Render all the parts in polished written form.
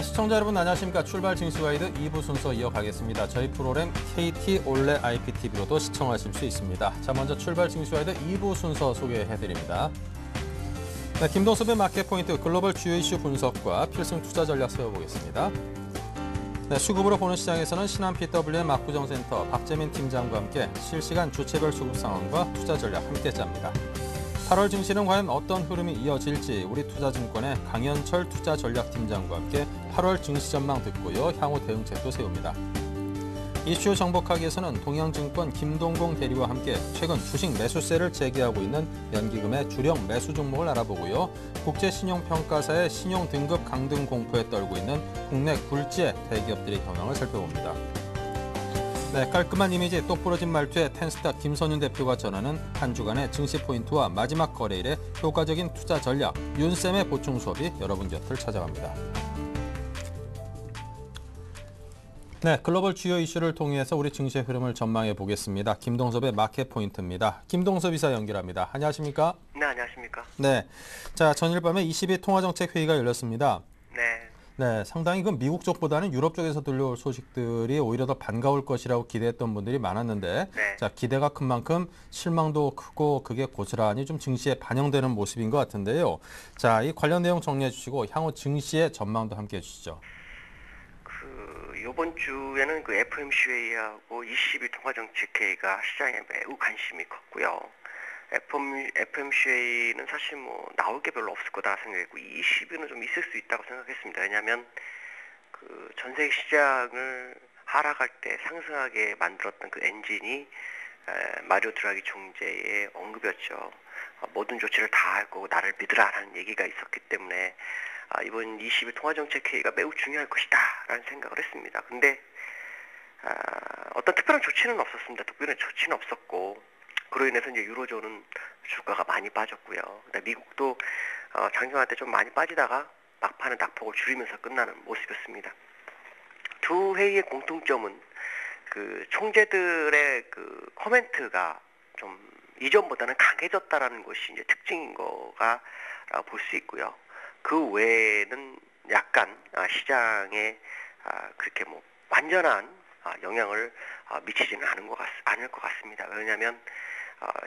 네, 시청자 여러분 안녕하십니까. 출발 증시 가이드 2부 순서 이어가겠습니다. 저희 프로그램 KT 올레 IPTV로도 시청하실 수 있습니다. 자, 먼저 출발 증시 가이드 2부 순서 소개해드립니다. 네, 김동섭의 마켓 포인트 글로벌 주요 이슈 분석과 필승 투자 전략 세워보겠습니다. 네, 수급으로 보는 시장에서는 신한 PW의 막구정센터 박재민 팀장과 함께 실시간 주체별 수급 상황과 투자 전략 함께 짭니다. 8월 증시는 과연 어떤 흐름이 이어질지 우리 투자증권의 강현철 투자전략팀장과 함께 8월 증시 전망 듣고요. 향후 대응책도 세웁니다. 이슈 정복하기에서는 동양증권 김동공 대리와 함께 최근 주식 매수세를 재개하고 있는 연기금의 주력 매수 종목을 알아보고요. 국제신용평가사의 신용등급 강등 공포에 떨고 있는 국내 굴지의 대기업들의 경향을 살펴봅니다. 네, 깔끔한 이미지 똑부러진 말투의 텐스타 김선윤 대표가 전하는 한 주간의 증시 포인트와 마지막 거래일의 효과적인 투자 전략, 윤쌤의 보충 수업이 여러분 곁을 찾아갑니다. 네, 글로벌 주요 이슈를 통해서 우리 증시의 흐름을 전망해 보겠습니다. 김동섭의 마켓 포인트입니다. 김동섭 이사 연결합니다. 안녕하십니까? 네, 안녕하십니까? 네, 자 전일 밤에 22 통화정책 회의가 열렸습니다. 네. 네, 상당히 그 미국 쪽보다는 유럽 쪽에서 들려올 소식들이 오히려 더 반가울 것이라고 기대했던 분들이 많았는데, 네. 자 기대가 큰 만큼 실망도 크고 그게 고스란히 좀 증시에 반영되는 모습인 것 같은데요. 자, 이 관련 내용 정리해 주시고 향후 증시의 전망도 함께 해주시죠. 이번 주에는 그 FOMC하고 22 통화정책회의가 시장에 매우 관심이 컸고요. FOMC는 사실 뭐 나올 게 별로 없을 거다 생각했고 22는 좀 있을 수 있다고 생각했습니다. 왜냐하면 그 전 세계 시장을 하락할 때 상승하게 만들었던 그 엔진이 마리오 드라기 총재의 언급이었죠. 모든 조치를 다 할 거고 나를 믿으라라는 얘기가 있었기 때문에 이번 22 통화정책회의가 매우 중요할 것이다 라는 생각을 했습니다. 근데 어떤 특별한 조치는 없었습니다. 특별한 조치는 없었고 그로 인해서 이제 유로존은 주가가 많이 빠졌고요. 미국도 장중할 때 좀 많이 빠지다가 막판에 낙폭을 줄이면서 끝나는 모습이었습니다. 두 회의의 공통점은 그 총재들의 그 코멘트가 좀 이전보다는 강해졌다라는 것이 이제 특징인 거가 볼 수 있고요. 그 외에는 약간 시장에 그렇게 뭐 완전한 영향을 미치지는 않을 것 같습니다. 왜냐하면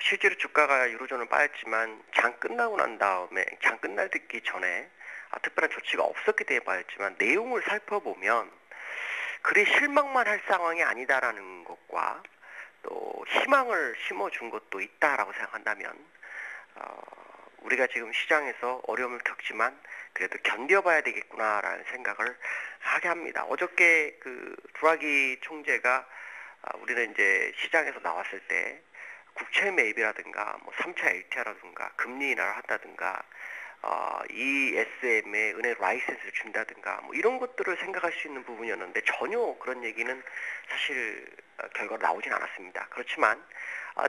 실제로 주가가 유로존은 빠졌지만 장 끝나고 난 다음에 장 끝나기 전에 특별한 조치가 없었기 때문에 빠졌지만 내용을 살펴보면 그리 실망만 할 상황이 아니다라는 것과 또 희망을 심어준 것도 있다라고 생각한다면 우리가 지금 시장에서 어려움을 겪지만 그래도 견뎌봐야 되겠구나라는 생각을 하게 합니다. 어저께 그 드라기 총재가 우리는 이제 시장에서 나왔을 때 국채 매입이라든가 뭐 3차 LTR라든가 금리 인하를 한다든가 ESM에 은행 라이센스를 준다든가 뭐 이런 것들을 생각할 수 있는 부분이었는데 전혀 그런 얘기는 사실 결과로 나오진 않았습니다. 그렇지만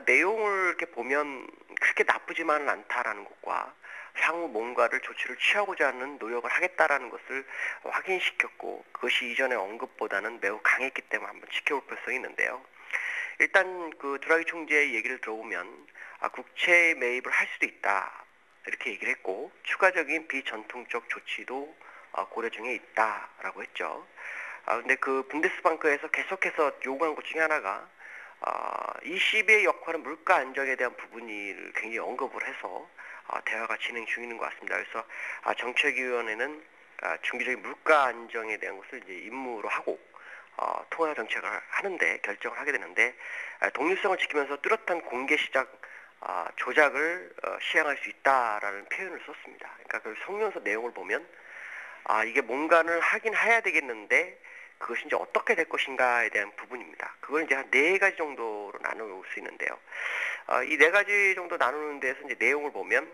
내용을 이렇게 보면 그렇게 나쁘지만은 않다라는 것과 향후 뭔가를 조치를 취하고자 하는 노력을 하겠다라는 것을 확인시켰고 그것이 이전의 언급보다는 매우 강했기 때문에 한번 지켜볼 필요성이 있는데요. 일단 그 드라기 총재의 얘기를 들어보면 국채 매입을 할 수도 있다 이렇게 얘기를 했고 추가적인 비전통적 조치도 고려 중에 있다라고 했죠. 근데 그 분데스방크에서 계속해서 요구한 것 중에 하나가 ECB의 역할은 물가 안정에 대한 부분을 굉장히 언급을 해서 대화가 진행 중인 것 같습니다. 그래서 정책위원회는 중기적인 물가 안정에 대한 것을 이제 임무로 하고 통화 정책을 하는데 결정을 하게 되는데 독립성을 지키면서 뚜렷한 공개 시장 조작을 시행할 수 있다라는 표현을 썼습니다. 그러니까 그 성명서 내용을 보면 이게 뭔가를 하긴 해야 되겠는데 그것이 이제 어떻게 될 것인가에 대한 부분입니다. 그걸 이제 한 4가지 정도로 나눌 수 있는데요. 이 4가지 정도 나누는 데서 이제 내용을 보면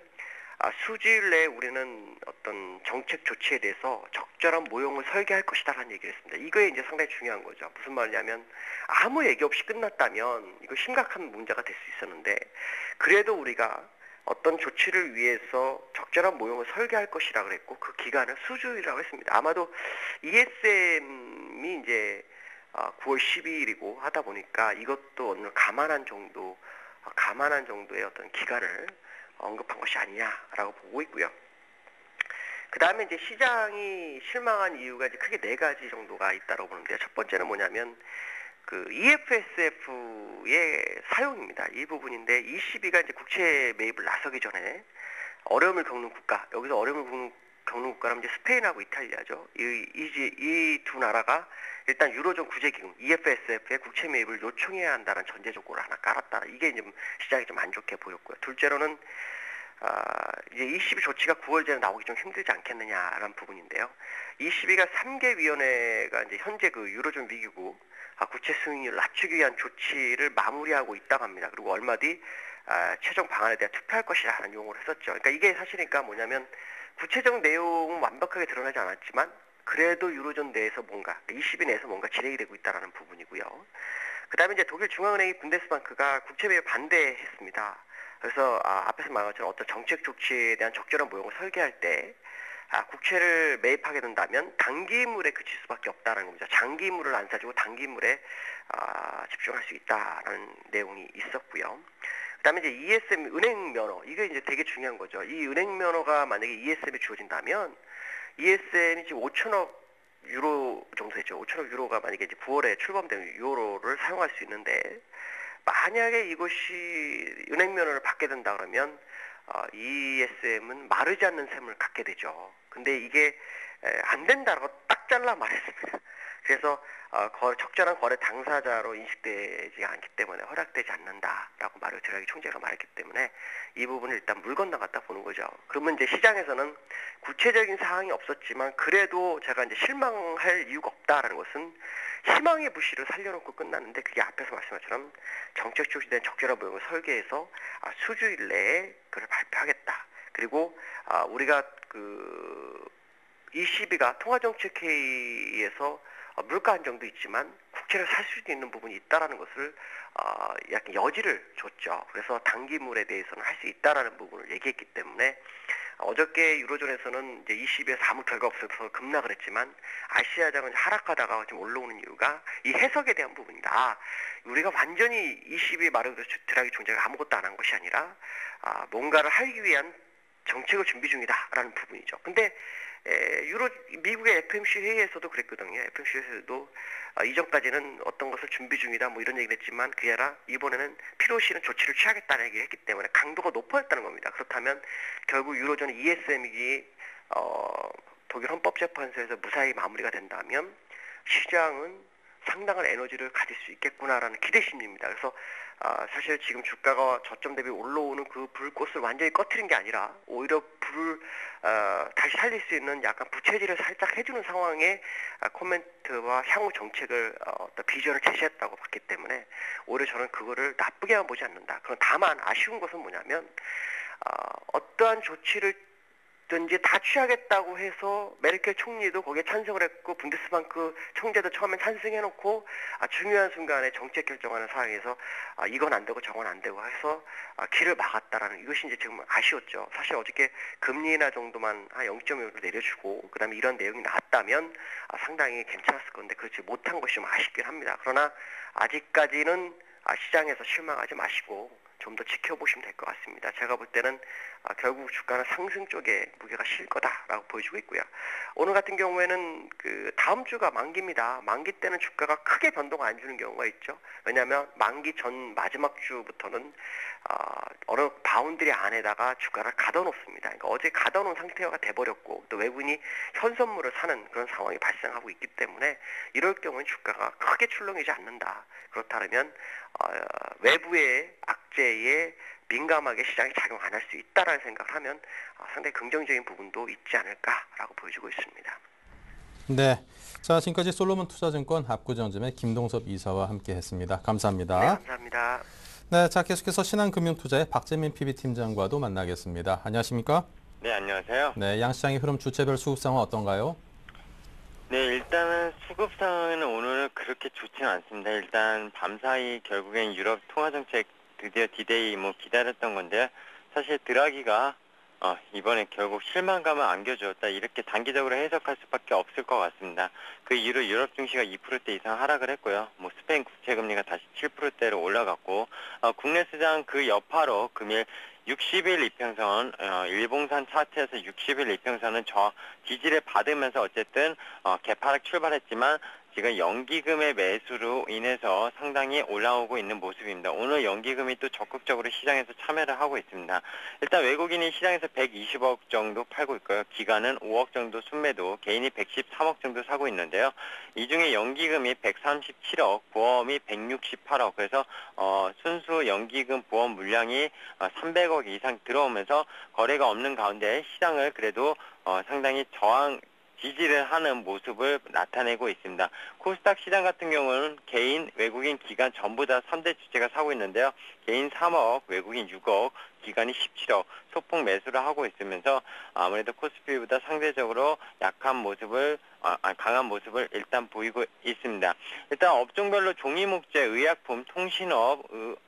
수주일 내에 우리는 어떤 정책 조치에 대해서 적절한 모형을 설계할 것이다라는 얘기를 했습니다. 이거에 이제 상당히 중요한 거죠. 무슨 말이냐면 아무 얘기 없이 끝났다면 이거 심각한 문제가 될 수 있었는데 그래도 우리가 어떤 조치를 위해서 적절한 모형을 설계할 것이라고 그랬고 그 기간을 수주일이라고 했습니다. 아마도 ESM이 이제 9월 12일이고 하다 보니까 이것도 오늘 감안한 정도의 어떤 기간을 언급한 것이 아니냐라고 보고 있고요. 그 다음에 이제 시장이 실망한 이유가 이제 크게 네 가지 정도가 있다고 보는데요. 첫 번째는 뭐냐면 그 EFSF의 사용입니다. 이 부분인데 ECB가 이제 국채 매입을 나서기 전에 어려움을 겪는 국가, 여기서 겪는 국가라면 이제 스페인하고 이탈리아죠. 이 두 나라가 일단 유로존 구제기금 EFSF의 국채 매입을 요청해야 한다는 전제 조건을 하나 깔았다. 이게 이제 시장이 좀 안 좋게 보였고요. 둘째로는 이제 ECB 조치가 9월째는 나오기 좀 힘들지 않겠느냐라는 부분인데요. ECB가 3개 위원회가 이제 현재 그 유로존 위기고 국채 수익률 낮추기 위한 조치를 마무리하고 있다고 합니다. 그리고 얼마 뒤 최종 방안에 대해 투표할 것이라는 용어를 했었죠. 그러니까 이게 사실이니까 뭐냐면 구체적 내용은 완벽하게 드러나지 않았지만 그래도 유로존 내에서 뭔가 ECB 내에서 뭔가 진행이 되고 있다는 부분이고요. 그 다음에 이제 독일 중앙은행이 분데스방크가 국채 매입에 반대했습니다. 그래서 앞에서 말한 것처럼 어떤 정책 조치에 대한 적절한 모형을 설계할 때 국채를 매입하게 된다면 단기물에 그칠 수밖에 없다는 겁니다. 장기물을 안 사주고 단기물에 집중할 수 있다는 내용이 있었고요. 그다음에 이제 ESM 은행 면허, 이게 이제 되게 중요한 거죠. 이 은행 면허가 만약에 ESM에 주어진다면 ESM이 지금 5천억 유로 정도 되죠. 5천억 유로가 만약에 이제 9월에 출범된 유로를 사용할 수 있는데 만약에 이것이 은행 면허를 받게 된다 그러면 ESM은 마르지 않는 셈을 갖게 되죠. 근데 이게 안 된다고 딱 잘라 말했습니다. 그래서 적절한 거래 당사자로 인식되지 않기 때문에 허락되지 않는다라고 마르 드라기 총재가 말했기 때문에 이 부분을 일단 물 건너갔다 보는 거죠. 그러면 이제 시장에서는 구체적인 사항이 없었지만 그래도 제가 이제 실망할 이유가 없다라는 것은 희망의 불씨를 살려놓고 끝났는데 그게 앞에서 말씀한 것처럼 정책 조치에 대한 적절한 모형을 설계해서 수주일 내에 그걸 발표하겠다. 그리고 우리가 그 ECB가 통화정책회의에서 물가 안정도 있지만 국채를 살 수도 있는 부분이 있다라는 것을 약간 여지를 줬죠. 그래서 단기물에 대해서는 할 수 있다라는 부분을 얘기했기 때문에 어저께 유로존에서는 이제 ECB에서 아무 결과 없어서 급락을 했지만 아시아장은 하락하다가 지금 올라오는 이유가 이 해석에 대한 부분이다. 우리가 완전히 ECB 마르 드라기 총재가 아무것도 안 한 것이 아니라 뭔가를 하기 위한 정책을 준비 중이다라는 부분이죠. 근데 미국의 FMC 회의에서도 그랬거든요. FMC 회의에서도 이전까지는 어떤 것을 준비 중이다 뭐 이런 얘기를 했지만 그게 아니라 이번에는 필요시는 조치를 취하겠다는 얘기를 했기 때문에 강도가 높아졌다는 겁니다. 그렇다면 결국 유로존 ESM이 독일 헌법재판소에서 무사히 마무리가 된다면 시장은 상당한 에너지를 가질 수 있겠구나라는 기대심입니다. 그래서 사실 지금 주가가 저점 대비 올라오는 그 불꽃을 완전히 꺼트린 게 아니라 오히려 불을 다시 살릴 수 있는 약간 부채질을 살짝 해주는 상황의 코멘트와 향후 정책을 어떤 비전을 제시했다고 봤기 때문에 오히려 저는 그거를 나쁘게만 보지 않는다. 그럼 다만 아쉬운 것은 뭐냐면 어떠한 조치를 든지 다 취하겠다고 해서 메르켈 총리도 거기에 찬성을 했고 분데스방크 총재도 처음엔 찬성해놓고 중요한 순간에 정책 결정하는 상황에서 이건 안 되고 저건 안 되고 해서 길을 막았다라는 이것이 이제 지금 아쉬웠죠. 사실 어저께 금리 인하 정도만 한 0.5로 내려주고 그다음에 이런 내용이 나왔다면 상당히 괜찮았을 건데 그렇지 못한 것이 좀 아쉽긴 합니다. 그러나 아직까지는 시장에서 실망하지 마시고 좀 더 지켜보시면 될 것 같습니다. 제가 볼 때는 결국 주가는 상승 쪽에 무게가 실 거다라고 보여주고 있고요. 오늘 같은 경우에는 그 다음 주가 만기입니다. 만기 때는 주가가 크게 변동 안 주는 경우가 있죠. 왜냐하면 만기 전 마지막 주부터는 어느 바운드리 안에다가 주가를 가둬놓습니다. 그러니까 어제 가둬놓은 상태가 돼버렸고 또 외국인이 현선물을 사는 그런 상황이 발생하고 있기 때문에 이럴 경우에 주가가 크게 출렁이지 않는다. 그렇다면 외부의 악재에 민감하게 시장이 작용 안 할 수 있다라는 생각을 하면 상당히 긍정적인 부분도 있지 않을까라고 보여주고 있습니다. 네, 자 지금까지 솔로몬 투자증권 압구정점의 김동섭 이사와 함께했습니다. 감사합니다. 네, 감사합니다. 네, 자 계속해서 신한금융투자의 박재민 PB팀장과도 만나겠습니다. 안녕하십니까? 네, 안녕하세요. 네, 양시장의 흐름 주체별 수급 상황 어떤가요? 네, 일단은 수급 상황은 오늘 그렇게 좋지는 않습니다. 일단 밤사이 결국엔 유럽 통화정책 드디어 디데이 기다렸던 건데요. 사실 드라기가 이번에 결국 실망감을 안겨주었다. 이렇게 단기적으로 해석할 수밖에 없을 것 같습니다. 그 이후로 유럽 증시가 2% 이상 하락을 했고요. 뭐 스페인 국채금리가 다시 7%대로 올라갔고, 국내 시장 그 여파로 금일 60일 이평선, 일봉산 차트에서 60일 이평선은 지지를 받으면서 어쨌든 개파락 출발했지만 지금 연기금의 매수로 인해서 상당히 올라오고 있는 모습입니다. 오늘 연기금이 또 적극적으로 시장에서 참여를 하고 있습니다. 일단 외국인이 시장에서 120억 정도 팔고 있고요. 기관은 5억 정도 순매도, 개인이 113억 정도 사고 있는데요. 이 중에 연기금이 137억, 보험이 168억, 그래서 순수 연기금 보험 물량이 300억 이상 들어오면서 거래가 없는 가운데 시장을 그래도 상당히 지지를 하는 모습을 나타내고 있습니다. 코스닥 시장 같은 경우는 개인, 외국인, 기관 전부 다 3대 주체가 사고 있는데요. 개인 3억, 외국인 6억, 기관이 17억 소폭 매수를 하고 있으면서 아무래도 코스피보다 상대적으로 강한 모습을 일단 보이고 있습니다. 일단 업종별로 종이목재, 의약품, 통신업,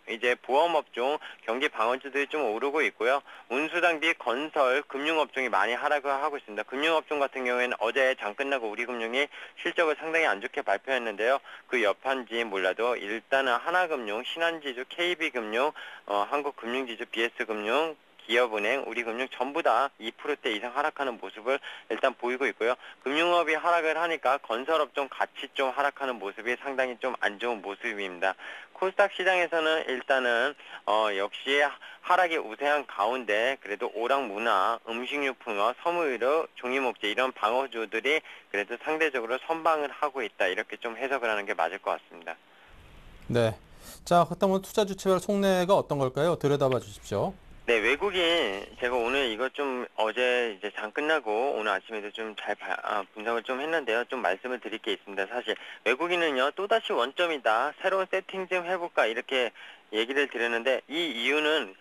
이제 보험업종, 경기 방어주들이 좀 오르고 있고요. 운수장비, 건설, 금융업종이 많이 하락을 하고 있습니다. 금융업종 같은 경우에는 어제 장 끝나고 우리금융이 실적을 상당히 안 좋게 발표했는데요. 그 여파인지 몰라도 일단은 하나금융, 신한지주, KB금융, 한국금융지주, BS금융, 기업은행, 우리금융 전부 다 2%대 이상 하락하는 모습을 일단 보이고 있고요. 금융업이 하락을 하니까 건설업종 같이 좀 하락하는 모습이 상당히 좀 안 좋은 모습입니다. 코스닥 시장에서는 일단은 역시 하락이 우세한 가운데 그래도 오락문화, 음식료품과 섬유의료, 종이목재 이런 방어주들이 그래도 상대적으로 선방을 하고 있다. 이렇게 좀 해석을 하는 게 맞을 것 같습니다. 네. 자, 그렇다면 투자 주체별 속내가 어떤 걸까요? 들여다봐 주십시오. 네, 외국인, 제가 오늘 이거 좀 어제 이제 장 끝나고 오늘 아침에도 좀 분석을 좀 했는데요. 좀 말씀을 드릴 게 있습니다. 사실 외국인은요, 또다시 원점이다. 새로운 세팅 좀 해볼까. 이렇게 얘기를 드렸는데 이 이유는,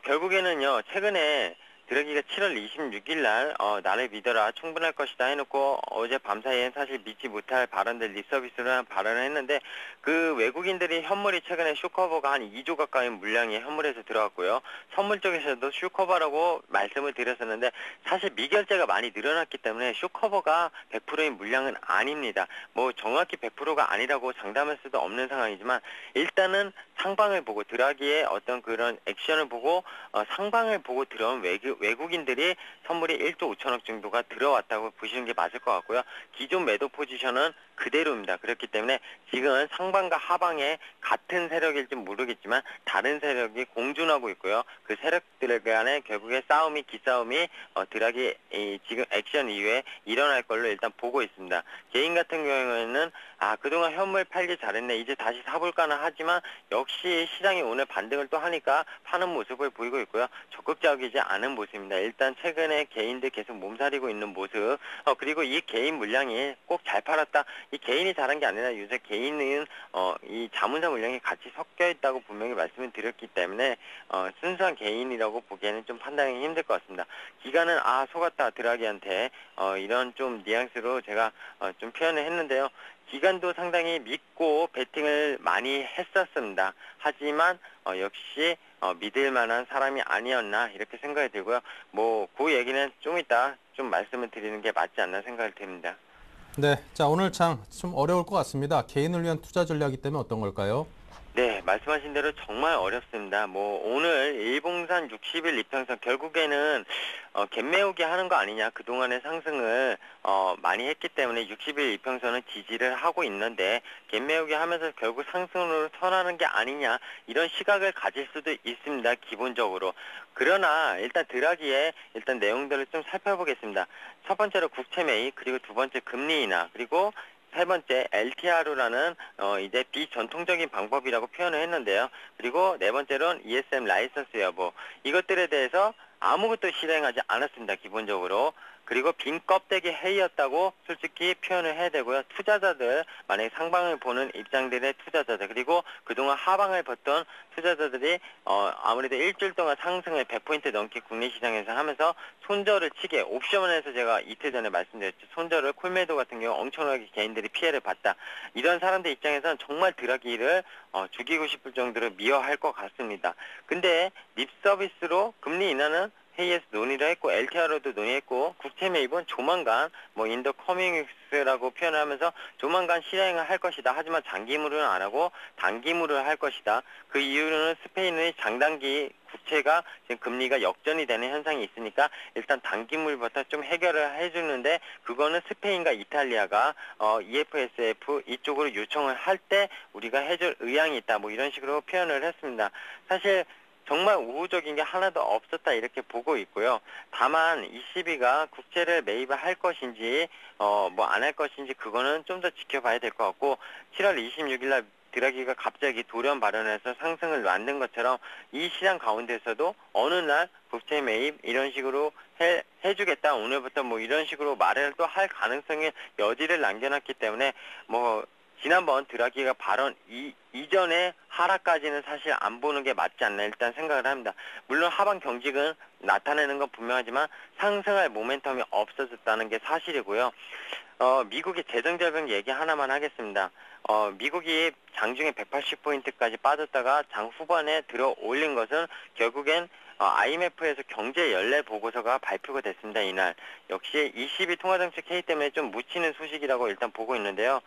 결국에는요, 최근에 드러기가 7월 26일 날, 나를 믿어라, 충분할 것이다 해놓고 어제 밤사이엔 사실 믿지 못할 발언들, 립서비스로 한 발언을 했는데 그 외국인들이 현물이 최근에 쇼커버가 한 2조 가까이 물량이 현물에서 들어왔고요. 선물 쪽에서도 쇼커버라고 말씀을 드렸었는데 사실 미결제가 많이 늘어났기 때문에 쇼커버가 100%인 물량은 아닙니다. 뭐 정확히 100%가 아니라고 장담할 수도 없는 상황이지만 일단은 상방을 보고 드라기의 어떤 그런 액션을 보고 상방을 보고 들어온 외국인들이 선물이 1조 5천억 정도가 들어왔다고 보시는 게 맞을 것 같고요. 기존 매도 포지션은 그대로입니다. 그렇기 때문에 지금은 상방과 하방에 같은 세력일지 모르겠지만 다른 세력이 공존하고 있고요. 그 세력들 간의 결국에 기싸움이 드라기 지금 액션 이후에 일어날 걸로 일단 보고 있습니다. 개인 같은 경우에는 그동안 현물 팔기 잘했네. 이제 다시 사볼까나 하지만 역시 시장이 오늘 반등을 또 하니까 파는 모습을 보이고 있고요. 적극적이지 않은 모습입니다. 일단 최근에 개인들 계속 몸살이고 있는 모습, 그리고 이 개인 물량이 꼭 잘 팔았다. 이 개인이 잘한 게 아니라 요새 개인은 이 자문사 물량이 같이 섞여 있다고 분명히 말씀을 드렸기 때문에 순수한 개인이라고 보기에는 좀 판단하기 힘들 것 같습니다. 기관은 속았다 드라기한테 이런 좀 뉘앙스로 제가 좀 표현을 했는데요. 기관도 상당히 믿고 베팅을 많이 했었습니다. 하지만 역시 믿을 만한 사람이 아니었나 이렇게 생각이 들고요. 그 얘기는 좀 이따 좀 말씀을 드리는 게 맞지 않나 생각이 듭니다. 네. 자, 오늘 장 좀 어려울 것 같습니다. 개인을 위한 투자 전략이기 때문에 어떤 걸까요? 네, 말씀하신 대로 정말 어렵습니다. 오늘 일봉산 60일 이평선 결국에는 갭 메우기 하는 거 아니냐. 그동안의 상승을 많이 했기 때문에 60일 이평선은 지지를 하고 있는데 갭 메우기 하면서 결국 상승으로 선하는 게 아니냐. 이런 시각을 가질 수도 있습니다. 기본적으로. 그러나 일단 드라기의 일단 내용들을 좀 살펴보겠습니다. 첫 번째로 국채 매입, 그리고 두 번째 금리 인하, 그리고 세 번째 LTRO라는 이제 비전통적인 방법이라고 표현을 했는데요. 그리고 네 번째로는 ESM 라이선스 여부. 이것들에 대해서 아무것도 실행하지 않았습니다. 기본적으로. 그리고 빈 껍데기 회의였다고 솔직히 표현을 해야 되고요. 투자자들, 만약에 상방을 보는 입장들의 투자자들, 그리고 그동안 하방을 봤던 투자자들이 아무래도 일주일 동안 상승을 100포인트 넘게 국내 시장에서 하면서 손절을 치게, 옵션에서 제가 이틀 전에 말씀드렸죠. 손절을 콜매도 같은 경우 엄청나게 개인들이 피해를 봤다. 이런 사람들 입장에서는 정말 드라기를 죽이고 싶을 정도로 미워할 것 같습니다. 근데 립 서비스로 금리 인하는 회의에서 논의를 했고 LTR로도 논의했고 국채 매입은 조만간 뭐 인더 커밍스라고 표현을 하면서 조만간 실행을 할 것이다. 하지만 장기물은 안 하고 단기물을 할 것이다. 그 이유는 스페인의 장단기 국채가 지금 금리가 역전이 되는 현상이 있으니까 일단 단기물부터 좀 해결을 해주는데 그거는 스페인과 이탈리아가 EFSF 이쪽으로 요청을 할 때 우리가 해줄 의향이 있다. 뭐 이런 식으로 표현을 했습니다. 사실 정말 우호적인 게 하나도 없었다 이렇게 보고 있고요. 다만 ECB가 국채를 매입을 할 것인지 뭐 안 할 것인지 그거는 좀 더 지켜봐야 될 것 같고 7월 26일 날 드라기가 갑자기 돌연 발언해서 상승을 만든 것처럼 이 시장 가운데서도 어느 날 국채 매입 이런 식으로 해주겠다 오늘부터 뭐 이런 식으로 말을 또 할 가능성의 여지를 남겨놨기 때문에 뭐 지난번 드라기가 발언 이전에 하락까지는 사실 안 보는 게 맞지 않나 일단 생각을 합니다. 물론 하방 경직은 나타내는 건 분명하지만 상승할 모멘텀이 없어졌다는 게 사실이고요. 미국의 재정절벽 얘기 하나만 하겠습니다. 미국이 장중에 180포인트까지 빠졌다가 장 후반에 들어 올린 것은 결국엔 IMF에서 경제 연례 보고서가 발표가 됐습니다. 이날 역시 22 통화정책 회의 때문에 좀 묻히는 소식이라고 일단 보고 있는데요.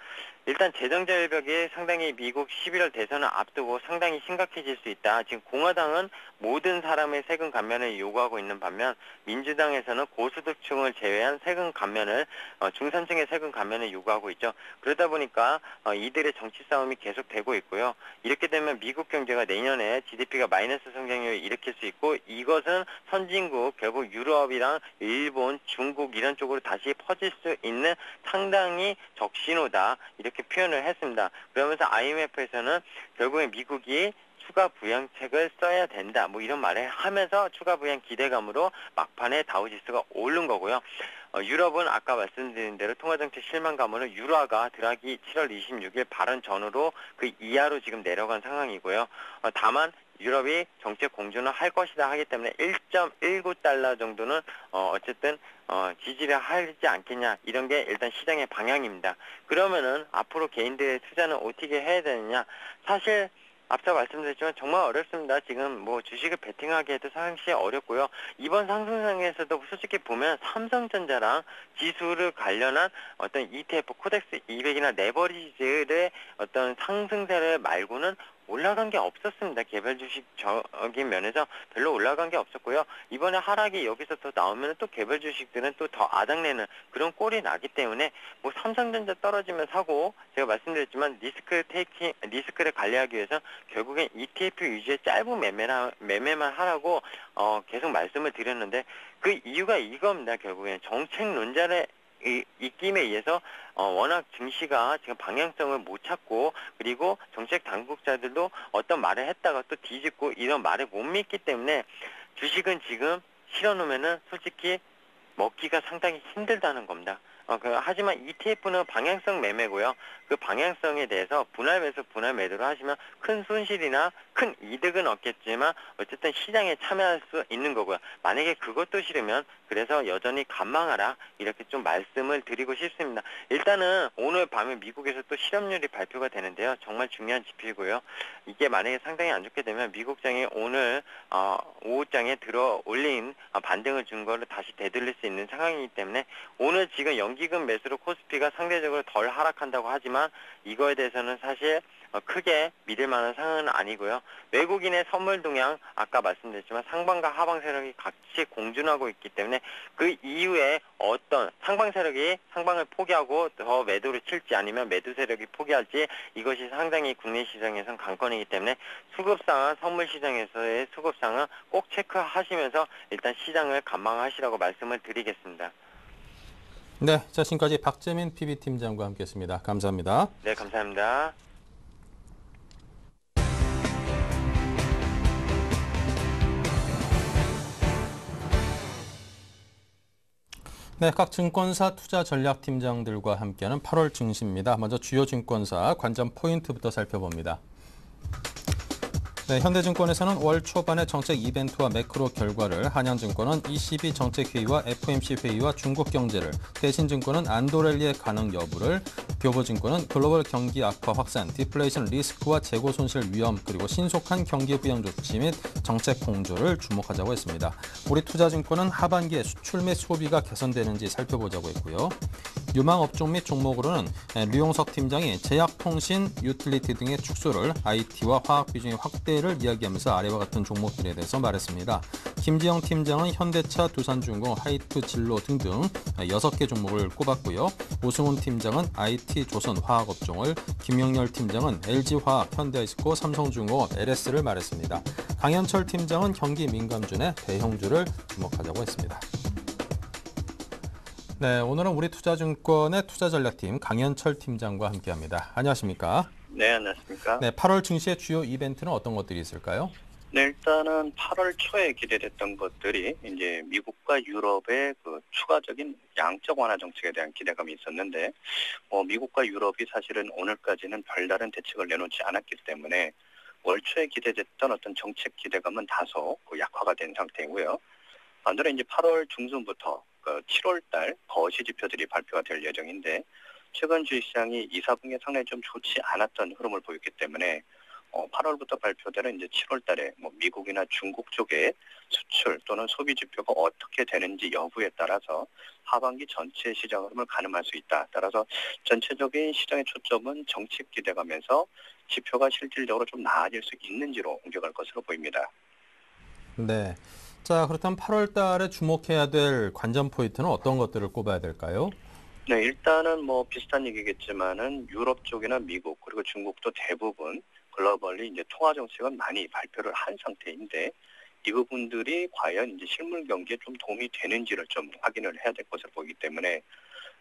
일단 재정절벽이 상당히 미국 11월 대선을 앞두고 상당히 심각해질 수 있다. 지금 공화당은 모든 사람의 세금 감면을 요구하고 있는 반면 민주당에서는 고소득층을 제외한 세금 감면을 중산층의 세금 감면을 요구하고 있죠. 그러다 보니까 이들의 정치 싸움이 계속되고 있고요. 이렇게 되면 미국 경제가 내년에 GDP가 마이너스 성장률을 일으킬 수 있고 이것은 선진국 결국 유럽이랑 일본, 중국 이런 쪽으로 다시 퍼질 수 있는 상당히 적신호다 이렇게 표현을 했습니다. 그러면서 IMF에서는 결국에 미국이 추가 부양책을 써야 된다 뭐 이런 말을 하면서 추가 부양 기대감으로 막판에 다우지수가 오른 거고요. 유럽은 아까 말씀드린 대로 통화정책 실망감으로 유로화가 드라기 7월 26일 발언 전후로 그 이하로 지금 내려간 상황이고요. 다만 유럽이 정책 공조는 할 것이다 하기 때문에 1.19달러 정도는 어쨌든 지지를 하지 않겠냐 이런 게 일단 시장의 방향입니다. 그러면은 앞으로 개인들의 투자는 어떻게 해야 되느냐 사실 앞서 말씀드렸지만 정말 어렵습니다. 지금 뭐 주식을 베팅하기 해도 상당히 어렵고요. 이번 상승장에서도 솔직히 보면 삼성전자랑 지수를 관련한 어떤 ETF 코덱스 200이나 레버리지의 어떤 상승세를 말고는 올라간 게 없었습니다. 개별 주식적인 면에서 별로 올라간 게 없었고요. 이번에 하락이 여기서 또 나오면 또 개별 주식들은 또 더 아작내는 그런 꼴이 나기 때문에 뭐 삼성전자 떨어지면 사고 제가 말씀드렸지만 리스크를 관리하기 위해서 결국엔 ETF 위주의 짧은 매매만 하라고 계속 말씀을 드렸는데 그 이유가 이겁니다. 결국엔 정책론자의 입김에 의해서 워낙 증시가 지금 방향성을 못 찾고 그리고 정책 당국자들도 어떤 말을 했다가 또 뒤집고 이런 말을 못 믿기 때문에 주식은 지금 실어놓으면은 솔직히 먹기가 상당히 힘들다는 겁니다. 하지만 ETF는 방향성 매매고요. 그 방향성에 대해서 분할 매수, 분할 매도를 하시면 큰 손실이나 큰 이득은 없겠지만 어쨌든 시장에 참여할 수 있는 거고요. 만약에 그것도 싫으면 그래서 여전히 관망하라 이렇게 좀 말씀을 드리고 싶습니다. 일단은 오늘 밤에 미국에서 또 실업률이 발표가 되는데요. 정말 중요한 지표이고요. 이게 만약에 상당히 안 좋게 되면 미국장이 오늘 오후장에 들어 올린 반등을 준 거를 다시 되돌릴 수 있는 상황이기 때문에 오늘 지금 연기금 매수로 코스피가 상대적으로 덜 하락한다고 하지만 이거에 대해서는 사실 크게 믿을 만한 상황은 아니고요. 외국인의 선물 동향 아까 말씀드렸지만 상방과 하방 세력이 같이 공존하고 있기 때문에 그 이후에 어떤 상방 세력이 상방을 포기하고 더 매도를 칠지 아니면 매도 세력이 포기할지 이것이 상당히 국내 시장에선 관건이기 때문에 수급상황 선물 시장에서의 수급상황 꼭 체크하시면서 일단 시장을 관망하시라고 말씀을 드리겠습니다. 네, 자, 지금까지 박재민 PB팀장과 함께했습니다. 감사합니다. 네, 감사합니다. 네, 각 증권사 투자 전략팀장들과 함께하는 8월 증시입니다. 먼저 주요 증권사 관전 포인트부터 살펴봅니다. 네, 현대증권에서는 월 초반의 정책 이벤트와 매크로 결과를, 한양증권은 ECB 정책회의와 FOMC 회의와 중국 경제를, 대신증권은 안도랠리의 가능 여부를, 교보증권은 글로벌 경기 악화 확산, 디플레이션 리스크와 재고 손실 위험, 그리고 신속한 경기 부양 조치 및 정책 공조를 주목하자고 했습니다. 우리 투자증권은 하반기에 수출 및 소비가 개선되는지 살펴보자고 했고요. 유망 업종 및 종목으로는 류용석 팀장이 제약통신, 유틸리티 등의 축소를, IT와 화학 비중의 확대를 이야기하면서 아래와 같은 종목들에 대해서 말했습니다. 김지영 팀장은 현대차, 두산중공, 하이트 진로 등등 6개 종목을 꼽았고요. 오승훈 팀장은 IT, 조선, 화학업종을, 김영렬 팀장은 LG화학, 현대아이스코, 삼성중공업, LS를 말했습니다. 강현철 팀장은 경기 민감주의 대형주를 주목하자고 했습니다. 네, 오늘은 우리 투자증권의 투자전략팀 강현철 팀장과 함께합니다. 안녕하십니까? 네, 안녕하십니까? 네, 8월 증시의 주요 이벤트는 어떤 것들이 있을까요? 네, 일단은 8월 초에 기대됐던 것들이 이제 미국과 유럽의 그 추가적인 양적 완화 정책에 대한 기대감이 있었는데, 미국과 유럽이 사실은 오늘까지는 별다른 대책을 내놓지 않았기 때문에 월 초에 기대됐던 어떤 정책 기대감은 다소 약화가 된 상태이고요. 반대로 이제 8월 중순부터 7월 달 거시 지표들이 발표가 될 예정인데, 최근 주식시장이 2, 4분기에 상당히 좀 좋지 않았던 흐름을 보였기 때문에 8월부터 발표되는 이제 7월 달에 미국이나 중국 쪽의 수출 또는 소비 지표가 어떻게 되는지 여부에 따라서 하반기 전체 시장 흐름을 가늠할 수 있다. 따라서 전체적인 시장의 초점은 정책 기대감에서 지표가 실질적으로 좀 나아질 수 있는지로 옮겨갈 것으로 보입니다. 네. 자, 그렇다면 8월 달에 주목해야 될 관전 포인트는 어떤 것들을 꼽아야 될까요? 네, 일단은 비슷한 얘기겠지만은 유럽 쪽이나 미국 그리고 중국도 대부분 글로벌리 이제 통화 정책은 많이 발표를 한 상태인데, 이 부분들이 과연 이제 실물 경기에 좀 도움이 되는지를 좀 확인을 해야 될 것으로 보이기 때문에,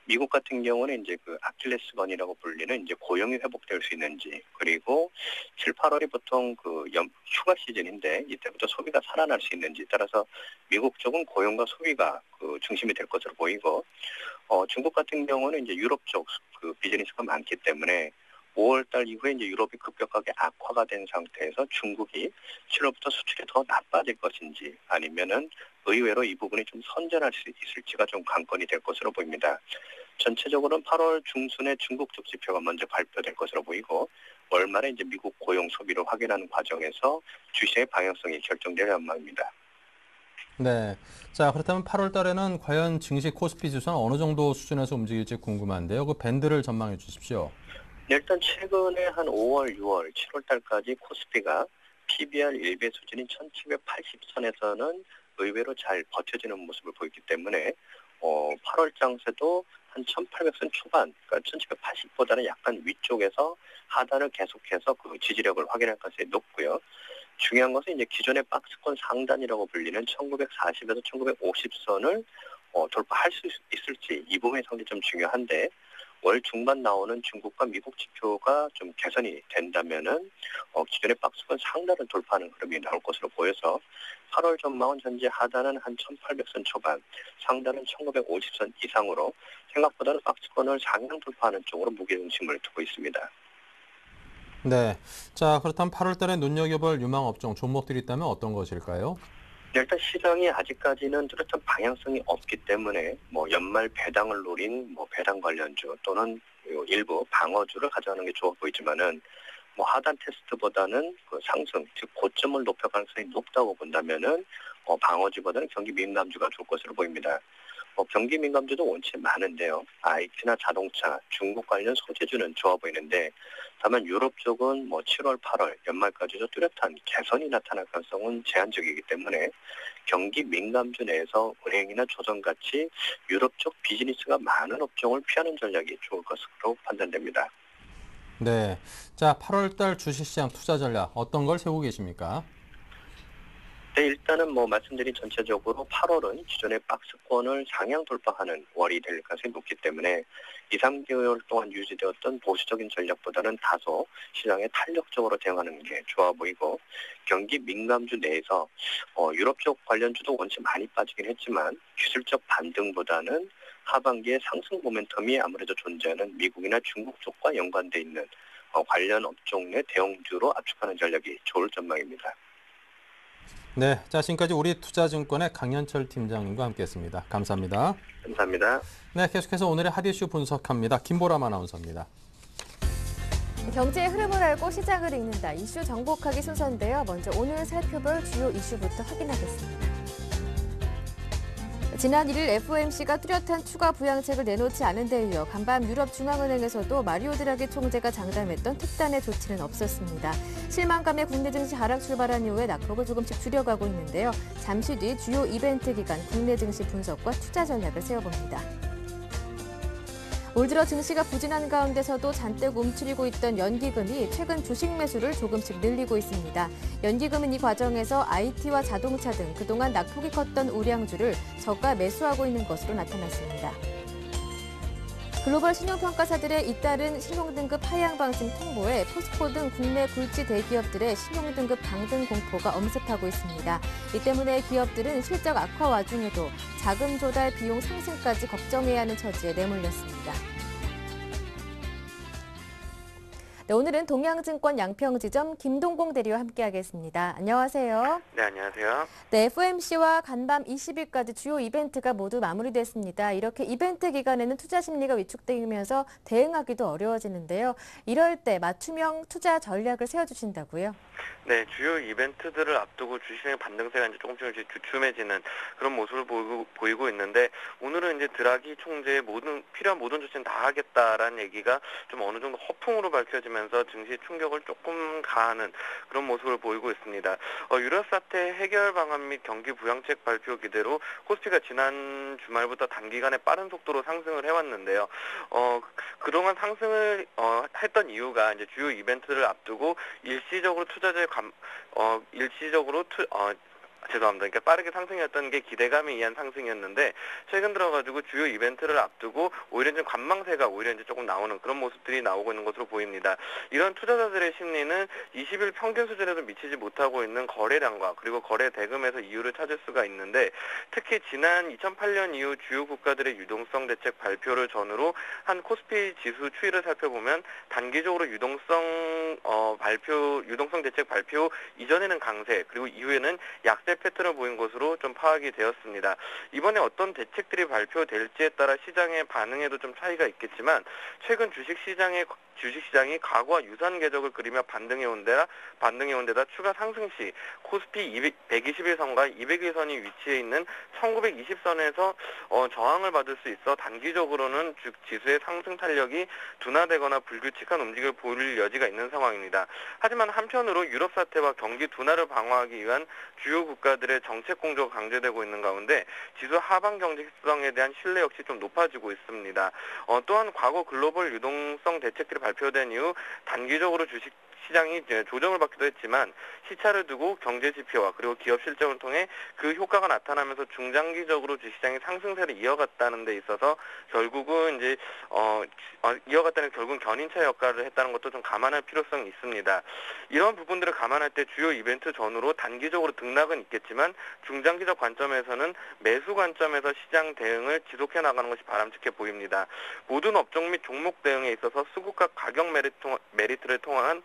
미국 같은 경우는 이제 그 아킬레스건이라고 불리는 이제 고용이 회복될 수 있는지, 그리고 7, 8월이 보통 휴가 시즌인데 이때부터 소비가 살아날 수 있는지 따라서 미국 쪽은 고용과 소비가 중심이 될 것으로 보이고, 중국 같은 경우는 이제 유럽 쪽 비즈니스가 많기 때문에 5월달 이후에 이제 유럽이 급격하게 악화가 된 상태에서 중국이 7월부터 수출이 더 나빠질 것인지, 아니면은 의외로 이 부분이 좀 선전할 수 있을지가 좀 관건이 될 것으로 보입니다. 전체적으로는 8월 중순에 중국 쪽 지표가 먼저 발표될 것으로 보이고, 월 말에 이제 미국 고용 소비를 확인하는 과정에서 주시의 방향성이 결정될 전망입니다. 네. 자, 그렇다면 8월 달에는 과연 증시 코스피 지수는 어느 정도 수준에서 움직일지 궁금한데요. 그 밴드를 전망해 주십시오. 네, 일단 최근에 한 5월, 6월, 7월 달까지 코스피가 PBR 1배 수준인 1780선에서는 의외로 잘 버텨지는 모습을 보였기 때문에 8월 장세도 한 1800선 초반, 그러니까 1780보다는 약간 위쪽에서 하단을 계속해서 그 지지력을 확인할 가능성이 높고요. 중요한 것은 이제 기존의 박스권 상단이라고 불리는 1940에서 1950선을 돌파할 수 있을지, 이 부분이 상당히 좀 중요한데, 월 중반 나오는 중국과 미국 지표가 좀 개선이 된다면은 기존의 박스권 상단을 돌파하는 흐름이 나올 것으로 보여서 8월 전망은 현재 하단은 한 1800선 초반, 상단은 1950선 이상으로 생각보다는 박스권을 상향 돌파하는 쪽으로 무게중심을 두고 있습니다. 네. 자, 그렇다면 8월 달에 눈여겨볼 유망 업종, 종목들이 있다면 어떤 것일까요? 일단 시장이 아직까지는 뚜렷한 방향성이 없기 때문에 연말 배당을 노린 배당 관련주 또는 일부 방어주를 가져가는 게 좋아 보이지만은 하단 테스트보다는 상승, 즉 고점을 높여 가능성이 높다고 본다면은 방어주보다는 경기 민감주가 좋을 것으로 보입니다. 경기 민감주도 원체 많은데요. IT나 자동차, 중국 관련 소재주는 좋아 보이는데, 다만 유럽 쪽은 7월, 8월 연말까지도 뚜렷한 개선이 나타날 가능성은 제한적이기 때문에 경기 민감주 내에서 은행이나 조선같이 유럽 쪽 비즈니스가 많은 업종을 피하는 전략이 좋을 것으로 판단됩니다. 네. 자, 8월 달 주식시장 투자 전략 어떤 걸 세우고 계십니까? 네, 일단은 말씀드린 전체적으로 8월은 기존의 박스권을 상향 돌파하는 월이 될 가능성이 높기 때문에 2, 3개월 동안 유지되었던 보수적인 전략보다는 다소 시장에 탄력적으로 대응하는 게 좋아 보이고, 경기 민감주 내에서 유럽 쪽 관련주도 원체 많이 빠지긴 했지만 기술적 반등보다는 하반기에 상승 모멘텀이 아무래도 존재하는 미국이나 중국 쪽과 연관돼 있는 관련 업종 내 대형주로 압축하는 전략이 좋을 전망입니다. 네, 자, 지금까지 우리투자증권의 강현철 팀장님과 함께했습니다. 감사합니다. 감사합니다. 네, 계속해서 오늘의 핫 이슈 분석합니다. 김보람 아나운서입니다. 경제의 흐름을 알고 시장을 읽는다. 이슈 정복하기 순서인데요. 먼저 오늘 살펴볼 주요 이슈부터 확인하겠습니다. 지난 1일 FOMC가 뚜렷한 추가 부양책을 내놓지 않은 데 이어 간밤 유럽중앙은행에서도 마리오 드라기 총재가 장담했던 특단의 조치는 없었습니다. 실망감에 국내 증시 하락 출발한 이후에 낙폭을 조금씩 줄여가고 있는데요. 잠시 뒤 주요 이벤트 기간 국내 증시 분석과 투자 전략을 세워봅니다. 올 들어 증시가 부진한 가운데서도 잔뜩 움츠리고 있던 연기금이 최근 주식 매수를 조금씩 늘리고 있습니다. 연기금은 이 과정에서 IT와 자동차 등 그동안 낙폭이 컸던 우량주를 저가 매수하고 있는 것으로 나타났습니다. 글로벌 신용평가사들의 잇따른 신용등급 하향 방침 통보에 포스코 등 국내 굴지 대기업들의 신용등급 강등 공포가 엄습하고 있습니다. 이 때문에 기업들은 실적 악화 와중에도 자금 조달 비용 상승까지 걱정해야 하는 처지에 내몰렸습니다. 네, 오늘은 동양증권 양평지점 김동공 대리와 함께하겠습니다. 안녕하세요. 네, 안녕하세요. 네, FOMC와 간밤 20일까지 주요 이벤트가 모두 마무리됐습니다. 이렇게 이벤트 기간에는 투자 심리가 위축되면서 대응하기도 어려워지는데요. 이럴 때 맞춤형 투자 전략을 세워주신다고요? 네, 주요 이벤트들을 앞두고 주식의 반등세가 이제 조금씩 주춤해지는 그런 모습을 보이고 있는데, 오늘은 이제 드라기 총재의 필요한 모든 조치는 다 하겠다라는 얘기가 좀 어느 정도 허풍으로 밝혀지면서 증시 충격을 조금 가하는 그런 모습을 보이고 있습니다. 유럽 사태 해결 방안 및 경기 부양책 발표 기대로 코스피가 지난 주말부터 단기간에 빠른 속도로 상승을 해왔는데요. 그동안 상승을 했던 이유가 이제 주요 이벤트를 앞두고 일시적으로 그러니까 빠르게 상승이었던 게 기대감에 의한 상승이었는데, 최근 들어가지고 주요 이벤트를 앞두고 오히려 좀 관망세가 오히려 이제 조금 나오는 그런 모습들이 나오고 있는 것으로 보입니다. 이런 투자자들의 심리는 20일 평균 수준에도 미치지 못하고 있는 거래량과 그리고 거래 대금에서 이유를 찾을 수가 있는데, 특히 지난 2008년 이후 주요 국가들의 유동성 대책 발표를 전후로 한 코스피 지수 추이를 살펴보면 단기적으로 유동성 대책 발표 이전에는 강세, 그리고 이후에는 약세 패턴을 보인 것으로 좀 파악이 되었습니다. 이번에 어떤 대책들이 발표될지에 따라 시장의 반응에도 좀 차이가 있겠지만, 최근 주식시장이 과거와 유사한 궤적을 그리며 반등해온 데다 추가 상승 시 코스피 121선과 200일선이 위치해 있는 1920선에서 저항을 받을 수 있어 단기적으로는 지수의 상승 탄력이 둔화되거나 불규칙한 움직임을 보일 여지가 있는 상황입니다. 하지만 한편으로 유럽 사태와 경기 둔화를 방어하기 위한 주요 국가들의 정책 공조가 강조되고 있는 가운데 지수 하방 경제성에 대한 신뢰 역시 좀 높아지고 있습니다. 또한 과거 글로벌 유동성 대책들이 발표된 이후 단기적으로 주식 시장이 조정을 받기도 했지만, 시차를 두고 경제 지표와 그리고 기업 실적을 통해 그 효과가 나타나면서 중장기적으로 주시장이 상승세를 이어갔다는 데 있어서 결국은 견인차 역할을 했다는 것도 좀 감안할 필요성이 있습니다. 이런 부분들을 감안할 때 주요 이벤트 전후로 단기적으로 등락은 있겠지만 중장기적 관점에서는 매수 관점에서 시장 대응을 지속해 나가는 것이 바람직해 보입니다. 모든 업종 및 종목 대응에 있어서 수급과 가격 메리트를 통한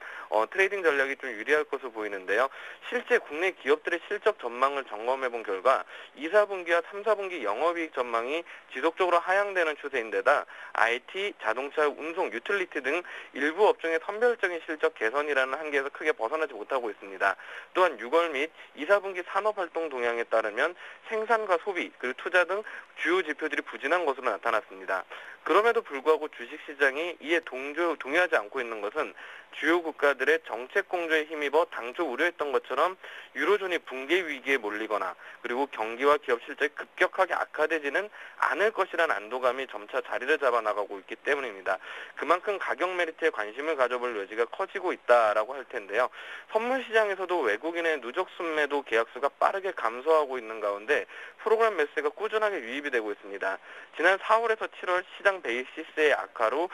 트레이딩 전략이 좀 유리할 것으로 보이는데요. 실제 국내 기업들의 실적 전망을 점검해본 결과 2, 4분기와 3, 4분기 영업이익 전망이 지속적으로 하향되는 추세인데다 IT, 자동차, 운송, 유틸리티 등 일부 업종의 선별적인 실적 개선이라는 한계에서 크게 벗어나지 못하고 있습니다. 또한 6월 및 2, 4분기 산업활동 동향에 따르면 생산과 소비, 그리고 투자 등 주요 지표들이 부진한 것으로 나타났습니다. 그럼에도 불구하고 주식시장이 이에 동의하지 않고 있는 것은 주요 국가들의 정책 공조에 힘입어 당초 우려했던 것처럼 유로존이 붕괴 위기에 몰리거나 그리고 경기와 기업 실적이 급격하게 악화되지는 않을 것이라는 안도감이 점차 자리를 잡아나가고 있기 때문입니다. 그만큼 가격 메리트에 관심을 가져볼 여지가 커지고 있다라고 할 텐데요. 선물 시장에서도 외국인의 누적 순매도 계약수가 빠르게 감소하고 있는 가운데 프로그램 매수세가 꾸준하게 유입이 되고 있습니다. 지난 4월에서 7월 시장 베이시스의 악화로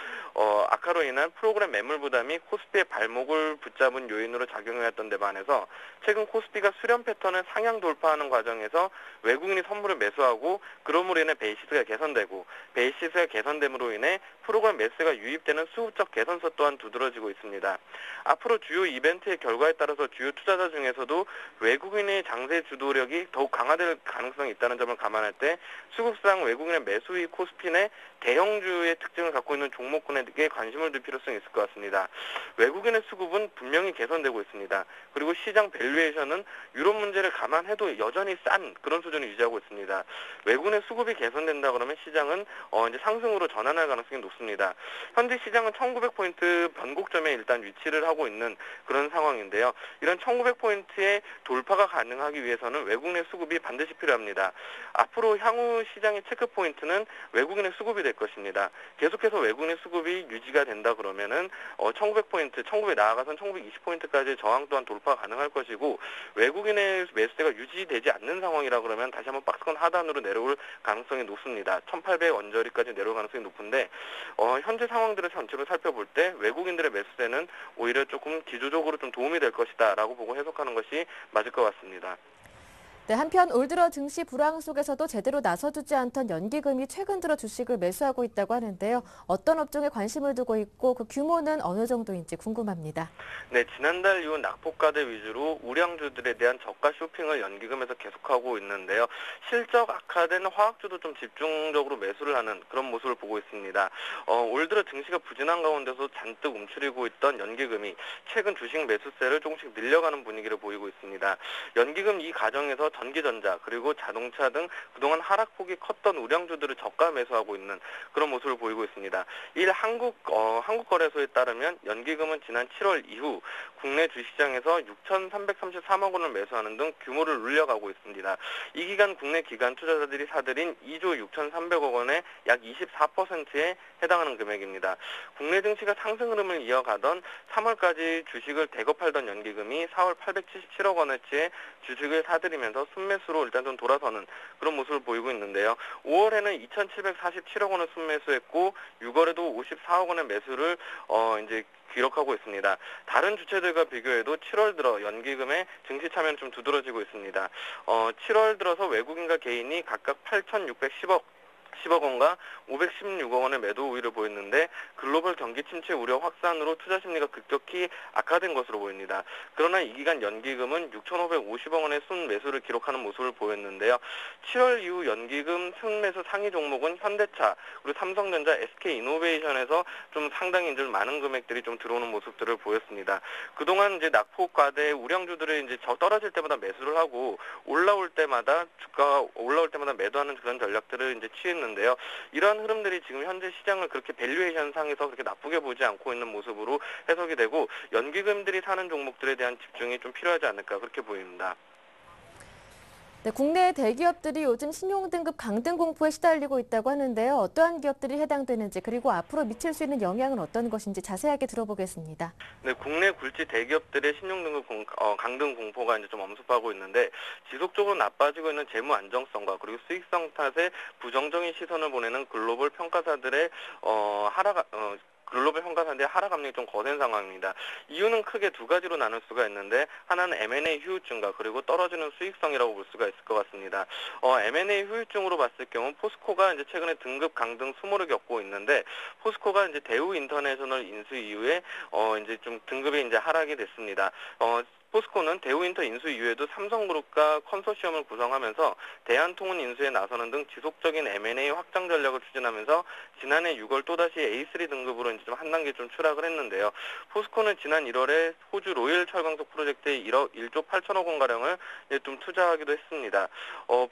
인한 프로그램 매물 부담이 코스피의 발목을 주가를 붙잡은 요인으로 작용해왔던 데 반해서 최근 코스피가 수렴 패턴을 상향 돌파하는 과정에서 외국인이 선물을 매수하고 그럼으로 인해 베이시스가 개선되고 베이시스가 개선됨으로 인해 프로그램 매수가 유입되는 수급적 개선서 또한 두드러지고 있습니다. 앞으로 주요 이벤트의 결과에 따라서 주요 투자자 중에서도 외국인의 장세 주도력이 더욱 강화될 가능성이 있다는 점을 감안할 때 수급상 외국인의 매수의 코스피 내 대형주의 특징을 갖고 있는 종목군에게 관심을 둘 필요성이 있을 것 같습니다. 외국인의 수급은 분명히 개선되고 있습니다. 그리고 시장 밸류에이션은 유럽 문제를 감안해도 여전히 싼 그런 수준을 유지하고 있습니다. 외국인의 수급이 개선된다 그러면 시장은 이제 상승으로 전환할 가능성이 높습니다. 현재 시장은 1900포인트 변곡점에 일단 위치를 하고 있는 그런 상황인데요. 이런 1900포인트의 돌파가 가능하기 위해서는 외국인의 수급이 반드시 필요합니다. 앞으로 향후 시장의 체크포인트는 외국인의 수급이 될 것입니다. 계속해서 외국인의 수급이 유지가 된다 그러면은 1900포인트, 1900 나아가선 1920포인트까지 저항 또한 돌파가 가능할 것이고 외국인의 매수세가 유지되지 않는 상황이라 그러면 다시 한번 박스권 하단으로 내려올 가능성이 높습니다. 1800 언저리까지 내려올 가능성이 높은데 현재 상황들을 전체로 살펴볼 때 외국인들의 매수세는 오히려 조금 기조적으로 좀 도움이 될 것이다 라고 보고 해석하는 것이 맞을 것 같습니다. 네, 한편 올 들어 증시 불황 속에서도 제대로 나서주지 않던 연기금이 최근 들어 주식을 매수하고 있다고 하는데요. 어떤 업종에 관심을 두고 있고 그 규모는 어느 정도인지 궁금합니다. 네, 지난달 이후 낙폭과대 위주로 우량주들에 대한 저가 쇼핑을 연기금에서 계속하고 있는데요. 실적 악화된 화학주도 좀 집중적으로 매수를 하는 그런 모습을 보고 있습니다. 올 들어 증시가 부진한 가운데서 잔뜩 움츠리고 있던 연기금이 최근 주식 매수세를 조금씩 늘려가는 분위기를 보이고 있습니다. 연기금 이 과정에서 전기전자 그리고 자동차 등 그동안 하락폭이 컸던 우량주들을 저가 매수하고 있는 그런 모습을 보이고 있습니다. 한국거래소에 따르면 연기금은 지난 7월 이후 국내 주시장에서 6,333억 원을 매수하는 등 규모를 늘려가고 있습니다. 이 기간 국내 기관 투자자들이 사들인 2조 6,300억 원의 약 24%에 해당하는 금액입니다. 국내 증시가 상승 흐름을 이어가던 3월까지 주식을 대거 팔던 연기금이 4월 877억 원어치의 주식을 사들이면서 순매수로 일단 좀 돌아서는 그런 모습을 보이고 있는데요. 5월에는 2,747억 원을 순매수했고 6월에도 54억 원의 매수를 이제 기록하고 있습니다. 다른 주체들과 비교해도 7월 들어 연기금의 증시 참여는 좀 두드러지고 있습니다. 7월 들어서 외국인과 개인이 각각 8,610억 원과 516억 원의 매도 우위를 보였는데 글로벌 경기 침체 우려 확산으로 투자 심리가 급격히 악화된 것으로 보입니다. 그러나 이 기간 연기금은 6,550억 원의 순매수를 기록하는 모습을 보였는데요. 7월 이후 연기금 순매수 상위 종목은 현대차, 그리고 삼성전자, SK이노베이션에서 좀 상당히 이제 많은 금액들이 좀 들어오는 모습들을 보였습니다. 그동안 이제 낙폭 과대 우량주들을 이제 떨어질 때마다 매수를 하고 올라올 때마다 주가가 올라올 때마다 매도하는 그런 전략들을 이제 취했는데요. 이러한 흐름들이 지금 현재 시장을 그렇게 밸류에이션 상에서 그렇게 나쁘게 보지 않고 있는 모습으로 해석이 되고 연기금들이 사는 종목들에 대한 집중이 좀 필요하지 않을까 그렇게 보입니다. 네, 국내 대기업들이 요즘 신용등급 강등 공포에 시달리고 있다고 하는데요. 어떠한 기업들이 해당되는지 그리고 앞으로 미칠 수 있는 영향은 어떤 것인지 자세하게 들어보겠습니다. 네, 국내 굴지 대기업들의 신용등급 강등 공포가 이제 좀 엄습하고 있는데 지속적으로 나빠지고 있는 재무 안정성과 그리고 수익성 탓에 부정적인 시선을 보내는 글로벌 평가사들의 글로벌 평가사들의 하락 압력이 좀 거센 상황입니다. 이유는 크게 두 가지로 나눌 수가 있는데 하나는 M&A 휴유증과 그리고 떨어지는 수익성이라고 볼 수가 있을 것 같습니다. M&A 휴유증으로 봤을 경우 포스코가 이제 최근에 등급 강등 수모를 겪고 있는데 포스코가 이제 대우 인터내셔널 인수 이후에 이제 좀 등급이 이제 하락이 됐습니다. 포스코는 대우인터 인수 이후에도 삼성그룹과 컨소시엄을 구성하면서 대한통운 인수에 나서는 등 지속적인 M&A 확장 전략을 추진하면서 지난해 6월 또다시 A3 등급으로 이제 좀 한 단계 좀 추락을 했는데요. 포스코는 지난 1월에 호주 로열 철강석 프로젝트에 1조 8천억 원가량을 좀 투자하기도 했습니다.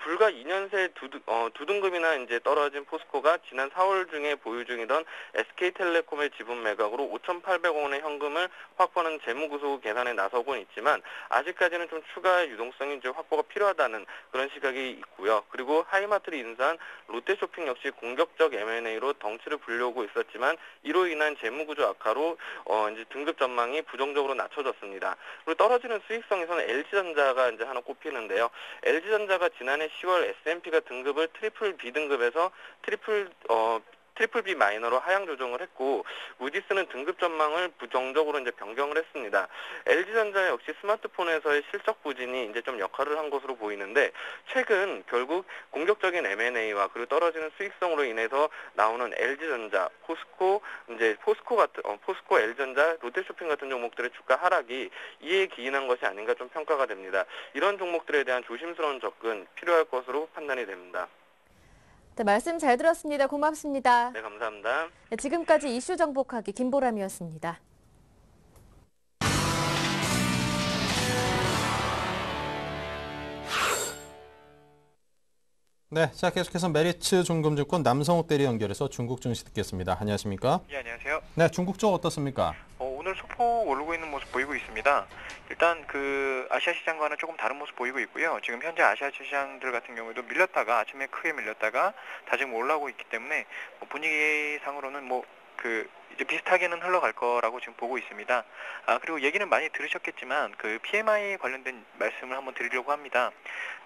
불과 2년 새 두 등급이나 이제 떨어진 포스코가 지난 4월 중에 보유 중이던 SK텔레콤의 지분 매각으로 5,800억 원의 현금을 확보하는 재무구조 계산에 나서고는 있지만 아직까지는 좀 추가 유동성이 이제 확보가 필요하다는 그런 시각이 있고요. 그리고 하이마트를 인수한 롯데쇼핑 역시 공격적 M&A로 덩치를 불려오고 있었지만 이로 인한 재무구조 악화로 이제 등급 전망이 부정적으로 낮춰졌습니다. 그리고 떨어지는 수익성에서는 LG전자가 이제 하나 꼽히는데요. LG전자가 지난해 10월 S&P가 등급을 트리플 B 등급에서 트리플 트리플 B 마이너로 하향 조정을 했고 무디스는 등급 전망을 부정적으로 이제 변경을 했습니다. LG전자 역시 스마트폰에서의 실적 부진이 이제 좀 역할을 한 것으로 보이는데 최근 결국 공격적인 M&A와 그리고 떨어지는 수익성으로 인해서 나오는 LG전자, 포스코, 포스코, LG전자, 롯데쇼핑 같은 종목들의 주가 하락이 이에 기인한 것이 아닌가 좀 평가가 됩니다. 이런 종목들에 대한 조심스러운 접근 필요할 것으로 판단이 됩니다. 네, 말씀 잘 들었습니다. 고맙습니다. 네, 감사합니다. 네, 지금까지 이슈 정복하기 김보람이었습니다. 네, 자 계속해서 메리츠 중금증권 남성욱 대리 연결해서 중국 증시 듣겠습니다. 안녕하십니까? 예, 안녕하세요. 네, 중국 쪽 어떻습니까? 오늘 소폭 오르고 있는 모습 보이고 있습니다. 일단 그 아시아 시장과는 조금 다른 모습 보이고 있고요. 지금 현재 아시아 시장들 같은 경우에도 밀렸다가 아침에 크게 밀렸다가 다시 올라오고 있기 때문에 분위기상으로는 이제 비슷하게는 흘러갈 거라고 지금 보고 있습니다. 그리고 얘기는 많이 들으셨겠지만 그 PMI 관련된 말씀을 한번 드리려고 합니다.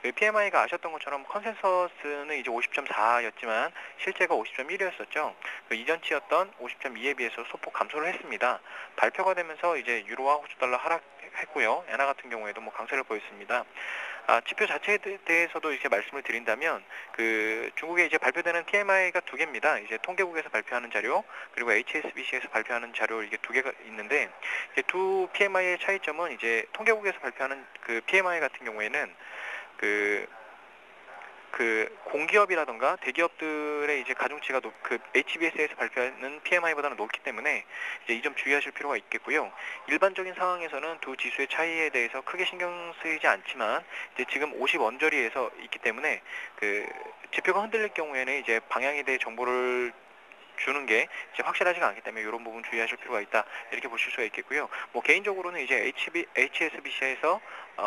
그 PMI가 아셨던 것처럼 컨센서스는 이제 50.4였지만 실제가 50.1이었었죠. 그 이전치였던 50.2에 비해서 소폭 감소를 했습니다. 발표가 되면서 이제 유로와 호주 달러 하락했고요. 엔화 같은 경우에도 강세를 보였습니다. 지표 자체에 대해서도 이렇게 말씀을 드린다면 그 중국에 이제 발표되는 PMI가 두 개입니다. 이제 통계국에서 발표하는 자료 그리고 HSBC에서 발표하는 자료 이게 두 개가 있는데 이제 두 PMI의 차이점은 이제 통계국에서 발표하는 그 PMI 같은 경우에는 그 공기업이라던가 대기업들의 이제 가중치가 그 HBS에서 발표하는 PMI보다는 높기 때문에 이제 이 점 주의하실 필요가 있겠고요. 일반적인 상황에서는 두 지수의 차이에 대해서 크게 신경 쓰이지 않지만 이제 지금 50원저리에서 있기 때문에 그 지표가 흔들릴 경우에는 이제 방향에 대해 정보를 주는 게 이제 확실하지가 않기 때문에 이런 부분 주의하실 필요가 있다 이렇게 보실 수가 있겠고요. 개인적으로는 이제 HSBC에서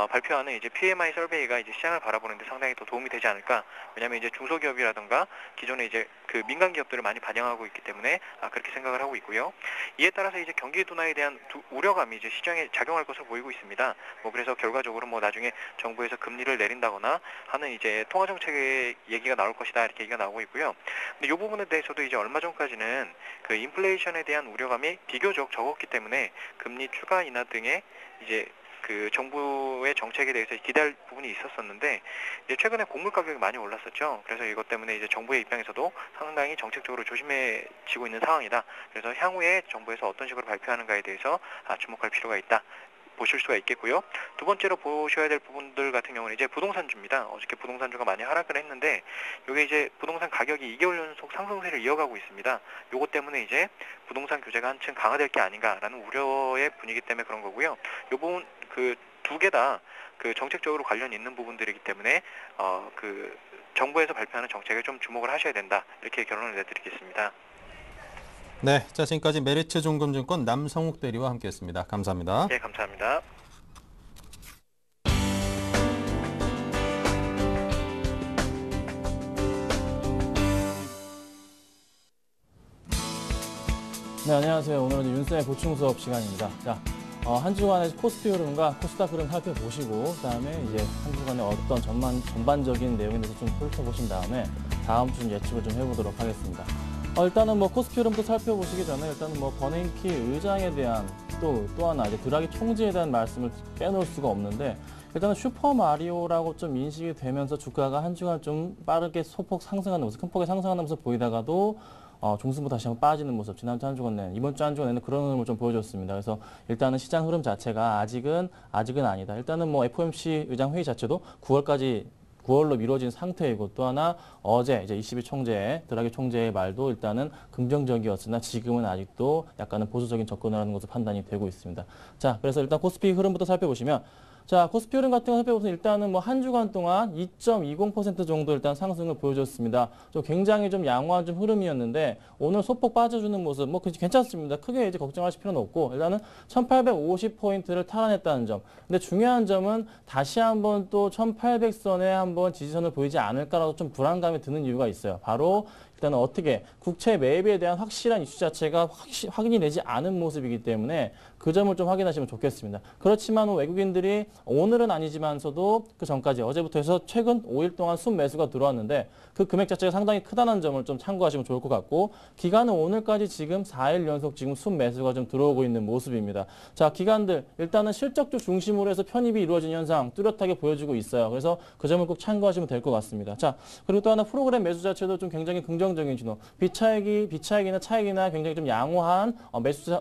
발표하는 이제 PMI 서베이가 이제 시장을 바라보는데 상당히 더 도움이 되지 않을까. 왜냐하면 이제 중소기업이라든가 기존에 이제 그 민간 기업들을 많이 반영하고 있기 때문에 그렇게 생각을 하고 있고요. 이에 따라서 이제 경기 둔화에 대한 우려감이 이제 시장에 작용할 것으로 보이고 있습니다. 그래서 결과적으로 나중에 정부에서 금리를 내린다거나 하는 이제 통화 정책의 얘기가 나올 것이다 이렇게 얘기가 나오고 있고요. 근데 이 부분에 대해서도 이제 얼마 전까지는 그 인플레이션에 대한 우려감이 비교적 적었기 때문에 금리 추가 인하 등의 이제 그 정부의 정책에 대해서 기대할 부분이 있었었는데 이제 최근에 곡물 가격이 많이 올랐었죠. 그래서 이것 때문에 이제 정부의 입장에서도 상당히 정책적으로 조심해지고 있는 상황이다. 그래서 향후에 정부에서 어떤 식으로 발표하는가에 대해서 주목할 필요가 있다. 보실 수가 있겠고요. 두 번째로 보셔야 될 부분들 같은 경우는 이제 부동산주입니다. 어저께 부동산주가 많이 하락을 했는데 이게 이제 부동산 가격이 2개월 연속 상승세를 이어가고 있습니다. 요것 때문에 이제 부동산 규제가 한층 강화될 게 아닌가라는 우려의 분위기 때문에 그런 거고요. 요 부분 그 두 개 다 그 정책적으로 관련 있는 부분들이기 때문에 그 정부에서 발표하는 정책에 좀 주목을 하셔야 된다. 이렇게 결론을 내드리겠습니다. 네, 자 지금까지 메리츠 중금증권 남성욱 대리와 함께했습니다. 감사합니다. 네, 감사합니다. 네, 안녕하세요. 오늘은 윤쌤의 보충 수업 시간입니다. 자, 한 주간의 코스피 흐름과 코스닥 흐름 살펴보시고 그다음에 이제 한 주간의 어떤 전반적인 내용에 대해서 좀 훑어보신 다음에 다음 주 예측을 좀 해보도록 하겠습니다. 일단은 코스피 흐름도 살펴보시기 전에 일단은 버냉키 의장에 대한 또 하나 이제 드라기 총재에 대한 말씀을 빼놓을 수가 없는데 일단은 슈퍼 마리오라고 좀 인식이 되면서 주가가 한 주간 좀 빠르게 소폭 상승하는 모습, 큰 폭의 상승하는 모습 보이다가도 중순부 다시 한번 빠지는 모습, 지난주 한 주간 내내, 이번 주 한 주간 내내 그런 흐름을 좀 보여줬습니다. 그래서 일단은 시장 흐름 자체가 아직은 아니다. 일단은 FOMC 의장 회의 자체도 9월로 미뤄진 상태이고 또 하나 어제 이제 22 총재, 드라기 총재의 말도 일단은 긍정적이었으나 지금은 아직도 약간은 보수적인 접근을 하는 것으로 판단이 되고 있습니다. 자, 그래서 일단 코스피 흐름부터 살펴보시면 자, 코스피 흐름 같은 거 살펴보면 일단은 한 주간 동안 2.20% 정도 일단 상승을 보여줬습니다. 굉장히 좀 양호한 좀 흐름이었는데 오늘 소폭 빠져주는 모습 괜찮습니다. 크게 이제 걱정하실 필요는 없고 일단은 1850포인트를 탈환했다는 점. 근데 중요한 점은 다시 한번 또 1800선에 한번 지지선을 보이지 않을까라고 좀 불안감이 드는 이유가 있어요. 바로 일단은 어떻게 국채 매입에 대한 확실한 이슈 자체가 확인이 되지 않은 모습이기 때문에 그 점을 좀 확인하시면 좋겠습니다. 그렇지만 외국인들이 오늘은 아니지만서도 그 전까지 어제부터 해서 최근 5일 동안 순매수가 들어왔는데 그 금액 자체가 상당히 크다는 점을 좀 참고하시면 좋을 것 같고 기간은 오늘까지 지금 4일 연속 지금 순매수가 좀 들어오고 있는 모습입니다. 자, 기관들 일단은 실적주 중심으로 해서 편입이 이루어진 현상 뚜렷하게 보여주고 있어요. 그래서 그 점을 꼭 참고하시면 될 것 같습니다. 자, 그리고 또 하나 프로그램 매수 자체도 좀 굉장히 긍정적인 진호. 비차익이나 차익이나 굉장히 좀 양호한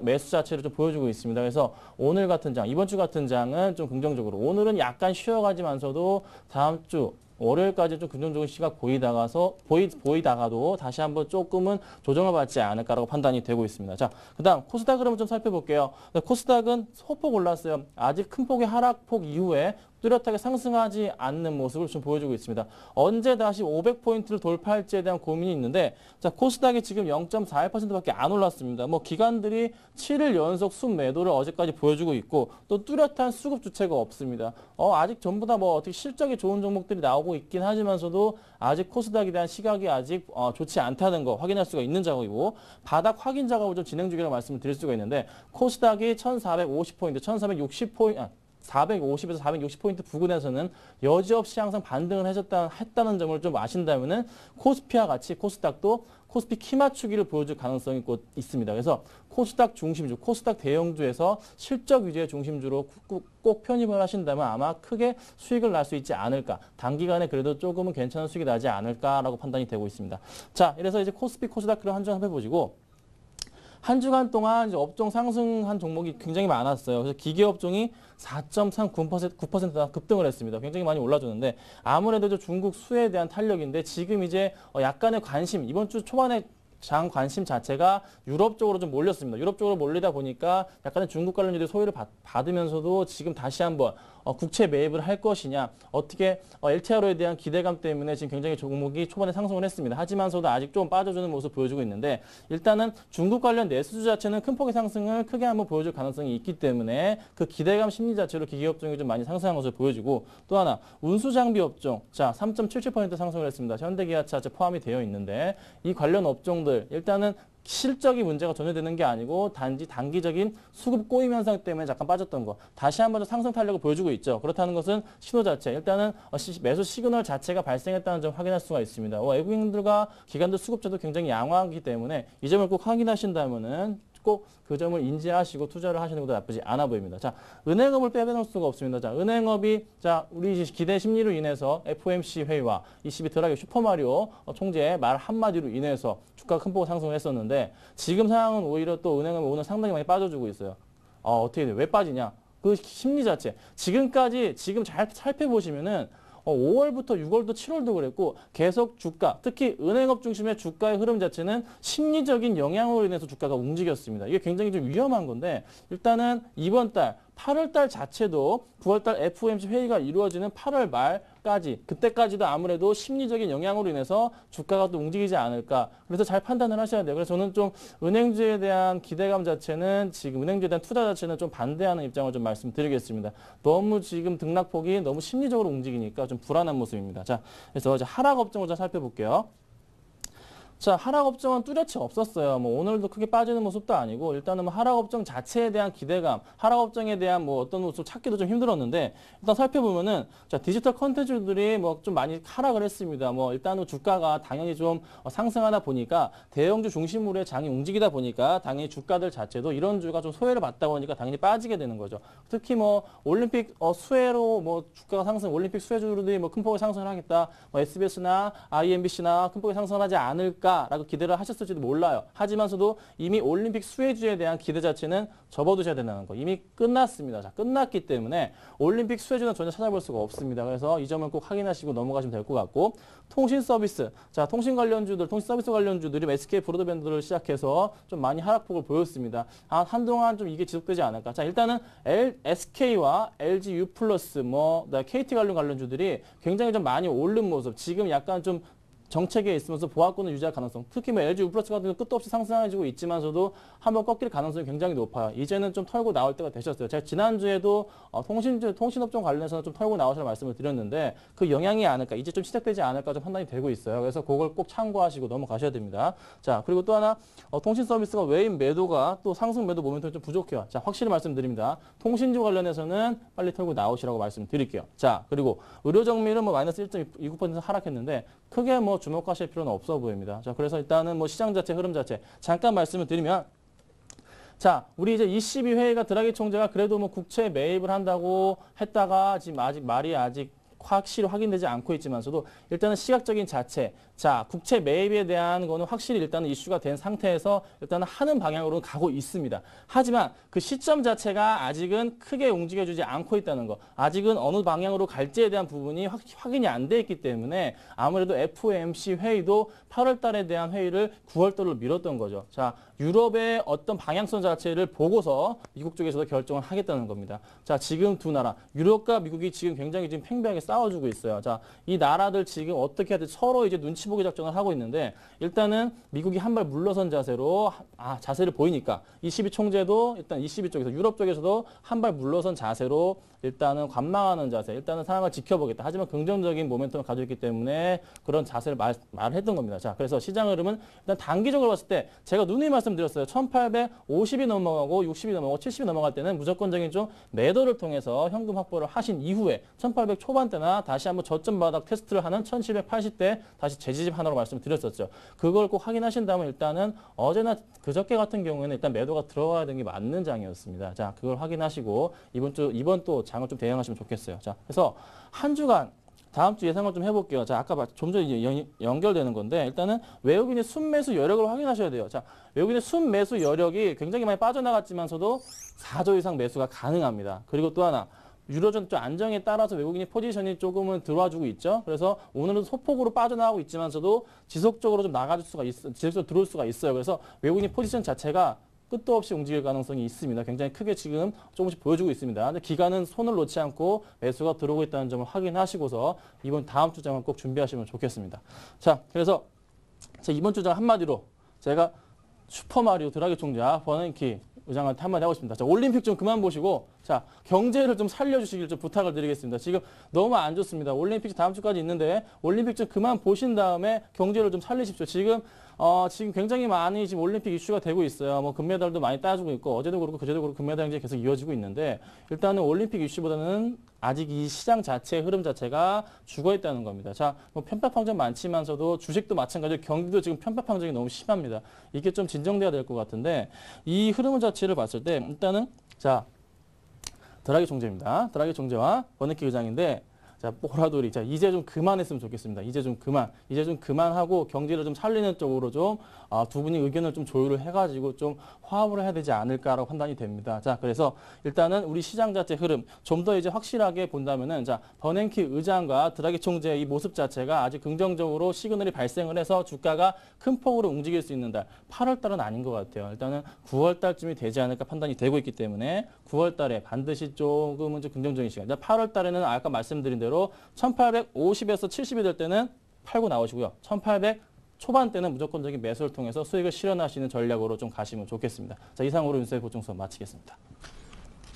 매수 자체를 좀 보여주고 있습니다. 그래서 오늘 같은 장, 이번 주 같은 장은 좀 긍정적으로 오늘은 약간 쉬어가지만서도 다음 주 월요일까지 좀 긍정적인 시각 보이다가도 다시 한번 조금은 조정을 받지 않을까라고 판단이 되고 있습니다. 자, 그다음 코스닥을 한번 좀 살펴볼게요. 코스닥은 소폭 올랐어요. 아직 큰 폭의 하락폭 이후에 뚜렷하게 상승하지 않는 모습을 좀 보여주고 있습니다. 언제 다시 500포인트를 돌파할지에 대한 고민이 있는데 자, 코스닥이 지금 0.41%밖에 안 올랐습니다. 뭐 기관들이 7일 연속 순매도를 어제까지 보여주고 있고 또 뚜렷한 수급 주체가 없습니다. 아직 전부 다 뭐 어떻게 실적이 좋은 종목들이 나오고 있긴 하지만서도 아직 코스닥에 대한 시각이 아직 좋지 않다는 거 확인할 수가 있는 작업이고 바닥 확인 작업을 좀 진행 중이라고 말씀을 드릴 수가 있는데 코스닥이 1450포인트, 1460포인트 450에서 460포인트 부근에서는 여지없이 항상 반등을 했다는 점을 좀 아신다면은 코스피와 같이 코스닥도 코스피 키 맞추기를 보여줄 가능성이 곧 있습니다. 그래서 코스닥 중심주, 코스닥 대형주에서 실적 위주의 중심주로 꼭 편입을 하신다면 아마 크게 수익을 날 수 있지 않을까. 단기간에 그래도 조금은 괜찮은 수익이 나지 않을까라고 판단이 되고 있습니다. 자, 이래서 이제 코스피, 코스닥 그런 한주 한번 해보시고 한 주간 동안 이제 업종 상승한 종목이 굉장히 많았어요. 그래서 기계업종이 4.39% 급등을 했습니다. 굉장히 많이 올라줬는데 아무래도 중국 수혜에 대한 탄력인데 지금 이제 약간의 관심, 이번 주 초반에 장 관심 자체가 유럽 쪽으로 좀 몰렸습니다. 유럽 쪽으로 몰리다 보니까 약간의 중국 관련주들이 소외를 받으면서도 지금 다시 한번 국채 매입을 할 것이냐, 어떻게 LTRO에 대한 기대감 때문에 지금 굉장히 종목이 초반에 상승을 했습니다. 하지만서도 아직 좀 빠져주는 모습 보여주고 있는데 일단은 중국 관련 내수주 자체는 큰 폭의 상승을 크게 한번 보여줄 가능성이 있기 때문에 그 기대감 심리 자체로 기계업종이 좀 많이 상승한 것을 보여주고 또 하나 운수장비 업종, 자 3.77% 상승을 했습니다. 현대기아차 포함이 되어 있는데 이 관련 업종들 일단은 실적이 문제가 전혀 되는 게 아니고 단지 단기적인 수급 꼬임 현상 때문에 잠깐 빠졌던 거 다시 한번 상승 탄력을 보여주고 있죠. 그렇다는 것은 신호 자체 일단은 매수 시그널 자체가 발생했다는 점 확인할 수가 있습니다. 외국인들과 기관들 수급자도 굉장히 양호하기 때문에 이 점을 꼭 확인하신다면은 꼭 그 점을 인지하시고 투자를 하시는 것도 나쁘지 않아 보입니다. 자, 은행업을 빼놓을 수가 없습니다. 자, 은행업이 우리 기대 심리로 인해서 FOMC 회의와 ECB 드라기 슈퍼마리오 총재의 말 한마디로 인해서 주가가 큰 폭으로 상승을 했었는데 지금 상황은 오히려 또 은행업이 오늘 상당히 많이 빠져주고 있어요. 어떻게 돼? 왜 빠지냐? 그 심리 자체. 지금 잘 살펴보시면은 5월부터 6월도 7월도 그랬고 계속 주가, 특히 은행업 중심의 주가의 흐름 자체는 심리적인 영향으로 인해서 주가가 움직였습니다. 이게 굉장히 좀 위험한 건데 일단은 이번 달 8월 달 자체도 9월 달 FOMC 회의가 이루어지는 8월 말까지 그때까지도 아무래도 심리적인 영향으로 인해서 주가가 또 움직이지 않을까. 그래서 잘 판단을 하셔야 돼요. 그래서 저는 좀 은행주에 대한 기대감 자체는 지금 은행주에 대한 투자 자체는 좀 반대하는 입장을 좀 말씀드리겠습니다. 너무 지금 등락폭이 너무 심리적으로 움직이니까 좀 불안한 모습입니다. 자, 그래서 이제 하락 업종을 좀 살펴볼게요. 자, 하락 업종은 뚜렷이 없었어요. 뭐 오늘도 크게 빠지는 모습도 아니고 일단은 하락 업종 자체에 대한 기대감, 하락 업종에 대한 뭐 어떤 모습 찾기도 좀 힘들었는데 일단 살펴보면은 자, 디지털 컨텐츠들이 뭐 좀 많이 하락을 했습니다. 뭐 일단은 주가가 당연히 좀 상승하다 보니까 대형주 중심으로의 장이 움직이다 보니까 당연히 주가들 자체도 이런 주가 좀 소외를 받다 보니까 당연히 빠지게 되는 거죠. 특히 뭐 올림픽 수혜로 뭐 주가가 상승, 올림픽 수혜주들이 뭐 큰 폭의 상승을 하겠다. 뭐 SBS나 IMBC나 큰 폭의 상승을 하지 않을까. 라고 기대를 하셨을지도 몰라요. 하지만서도 이미 올림픽 수혜주에 대한 기대 자체는 접어두셔야 된다는 거. 이미 끝났습니다. 자, 끝났기 때문에 올림픽 수혜주는 전혀 찾아볼 수가 없습니다. 그래서 이 점을 꼭 확인하시고 넘어가시면 될 것 같고 통신 서비스. 자, 통신 관련주들, 통신 서비스 관련주들이 SK 브로드밴드를 시작해서 좀 많이 하락폭을 보였습니다. 한동안 좀 이게 지속되지 않을까. 자, 일단은 SK와 LG U+, KT 관련주들이 굉장히 좀 많이 오른 모습. 지금 약간 좀 정책에 있으면서 보합권을 유지할 가능성, 특히 뭐 LG U 플러스 같은 경우 끝도 없이 상승해지고 있지만서도 한번 꺾일 가능성이 굉장히 높아요. 이제는 좀 털고 나올 때가 되셨어요. 제가 지난주에도 통신업종 관련해서는 좀 털고 나오시라고 말씀을 드렸는데 그 영향이 아닐까, 이제 좀 시작되지 않을까 좀 판단이 되고 있어요. 그래서 그걸 꼭 참고하시고 넘어가셔야 됩니다. 자, 그리고 또 하나 통신 서비스가 외인 매도가 또 상승 매도 모멘텀이 좀 부족해요. 자, 확실히 말씀드립니다. 통신주 관련해서는 빨리 털고 나오시라고 말씀드릴게요. 자, 그리고 의료 정밀은 뭐 마이너스 1.29% 하락했는데 크게 뭐 주목하실 필요는 없어 보입니다. 자, 그래서 일단은 뭐 시장 자체, 흐름 자체 잠깐 말씀을 드리면, 자, 우리 이제 ECB 회의가 드라기 총재가 그래도 뭐 국채 매입을 한다고 했다가 지금 말이 아직 확실히 확인되지 않고 있지만서도 일단은 시각적인 자체, 자, 국채 매입에 대한 거는 확실히 일단은 이슈가 된 상태에서 일단은 하는 방향으로 가고 있습니다. 하지만 그 시점 자체가 아직은 크게 움직여주지 않고 있다는 거, 아직은 어느 방향으로 갈지에 대한 부분이 확인이 안 돼 있기 때문에 아무래도 FOMC 회의도 8월 달에 대한 회의를 9월 달로 미뤘던 거죠. 자, 유럽의 어떤 방향성 자체를 보고서 미국 쪽에서도 결정을 하겠다는 겁니다. 자, 지금 두 나라, 유럽과 미국이 지금 굉장히 지금 팽팽하게 싸워주고 있어요. 자, 이 나라들 지금 어떻게 해야 될지 서로 이제 눈치 보기 작전을 하고 있는데, 일단은 미국이 한 발 물러선 자세로 자세를 보이니까 ECB 총재도 일단 ECB 쪽에서 유럽 쪽에서도 한 발 물러선 자세로 일단은 관망하는 자세, 일단은 상황을 지켜보겠다. 하지만 긍정적인 모멘텀을 가지고 있기 때문에 그런 자세를 말했던 겁니다. 자, 그래서 시장 흐름은 일단 단기적으로 봤을 때 제가 누누이 말씀드렸어요. 1850이 넘어가고 60이 넘어가고 70이 넘어갈 때는 무조건적인 좀 매도를 통해서 현금 확보를 하신 이후에 1800 초반대나 다시 한번 저점 바닥 테스트를 하는 1780대 다시 재지집 하나로 말씀드렸었죠. 그걸 꼭 확인하신다면 일단은 어제나 그저께 같은 경우에는 일단 매도가 들어가야 되는 게 맞는 장이었습니다. 자, 그걸 확인하시고 이번 또 장을 좀 대응하시면 좋겠어요. 자, 그래서 한 주간 다음 주 예상을 좀 해볼게요. 자, 아까 좀 전에 연결되는 건데, 일단은 외국인의 순매수 여력을 확인하셔야 돼요. 자, 외국인의 순매수 여력이 굉장히 많이 빠져나갔지만서도 4조 이상 매수가 가능합니다. 그리고 또 하나, 유로존 좀 안정에 따라서 외국인의 포지션이 조금은 들어와주고 있죠. 그래서 오늘은 소폭으로 빠져나가고 있지만서도 지속적으로 좀 나가줄 수가 지속적으로 들어올 수가 있어요. 그래서 외국인의 포지션 자체가 끝도 없이 움직일 가능성이 있습니다. 굉장히 크게 지금 조금씩 보여주고 있습니다. 근데 기간은 손을 놓지 않고 매수가 들어오고 있다는 점을 확인하시고서 다음 주장은 꼭 준비하시면 좋겠습니다. 자, 그래서 이번 주장 한마디로 제가 슈퍼마리오 드라기 총재와 버냉키 의장한테 한마디 하고 있습니다. 자, 올림픽 좀 그만 보시고, 자, 경제를 좀 살려주시길 좀 부탁을 드리겠습니다. 지금 너무 안 좋습니다. 올림픽 다음 주까지 있는데 올림픽 좀 그만 보신 다음에 경제를 좀 살리십시오. 지금 굉장히 많이 지금 올림픽 이슈가 되고 있어요. 뭐 금메달도 많이 따주고 있고 어제도 그렇고 그제도 그렇고 금메달 경쟁이 계속 이어지고 있는데, 일단은 올림픽 이슈보다는 아직 이 시장 자체의 흐름 자체가 죽어 있다는 겁니다. 자, 뭐 편파평정 많지만서도 주식도 마찬가지로 경기도 지금 편파평정이 너무 심합니다. 이게 좀 진정돼야 될 것 같은데, 이 흐름 자체를 봤을 때 일단은 자, 드라기 총재입니다. 드라기 총재와 버냉키 의장인데, 자, 보라돌이. 자, 이제 좀 그만했으면 좋겠습니다. 이제 좀 그만하고 경제를 좀 살리는 쪽으로 좀 두 분이 의견을 좀 조율을 해가지고 좀 화합을 해야 되지 않을까라고 판단이 됩니다. 자, 그래서 일단은 우리 시장 자체 흐름 좀 더 이제 확실하게 본다면은, 자, 버냉키 의장과 드라기 총재의 이 모습 자체가 아주 긍정적으로 시그널이 발생을 해서 주가가 큰 폭으로 움직일 수 있는 달, 8월 달은 아닌 것 같아요. 일단은 9월 달쯤이 되지 않을까 판단이 되고 있기 때문에 9월 달에 반드시 조금은 좀 긍정적인 시간. 8월 달에는 아까 말씀드린 대로 1850에서 70이 될 때는 팔고 나오시고요. 1800 초반 때는 무조건적인 매수를 통해서 수익을 실현하시는 전략으로 좀 가시면 좋겠습니다. 자, 이상으로 윤쌤의 보충 수업 마치겠습니다.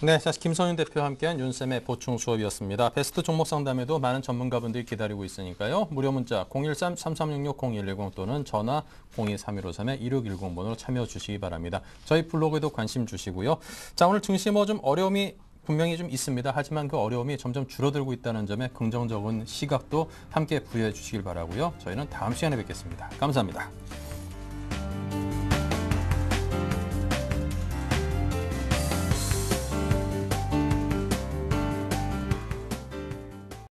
네, 자, 김선윤 대표와 함께한 윤쌤의 보충 수업이었습니다. 베스트 종목 상담에도 많은 전문가분들이 기다리고 있으니까요. 무료 문자 013-3366-0110 또는 전화 023153-2610번으로 참여해 주시기 바랍니다. 저희 블로그에도 관심 주시고요. 자, 오늘 증시 좀 어려움이 분명히 좀 있습니다. 하지만 그 어려움이 점점 줄어들고 있다는 점에 긍정적인 시각도 함께 부여해 주시길 바라고요. 저희는 다음 시간에 뵙겠습니다. 감사합니다.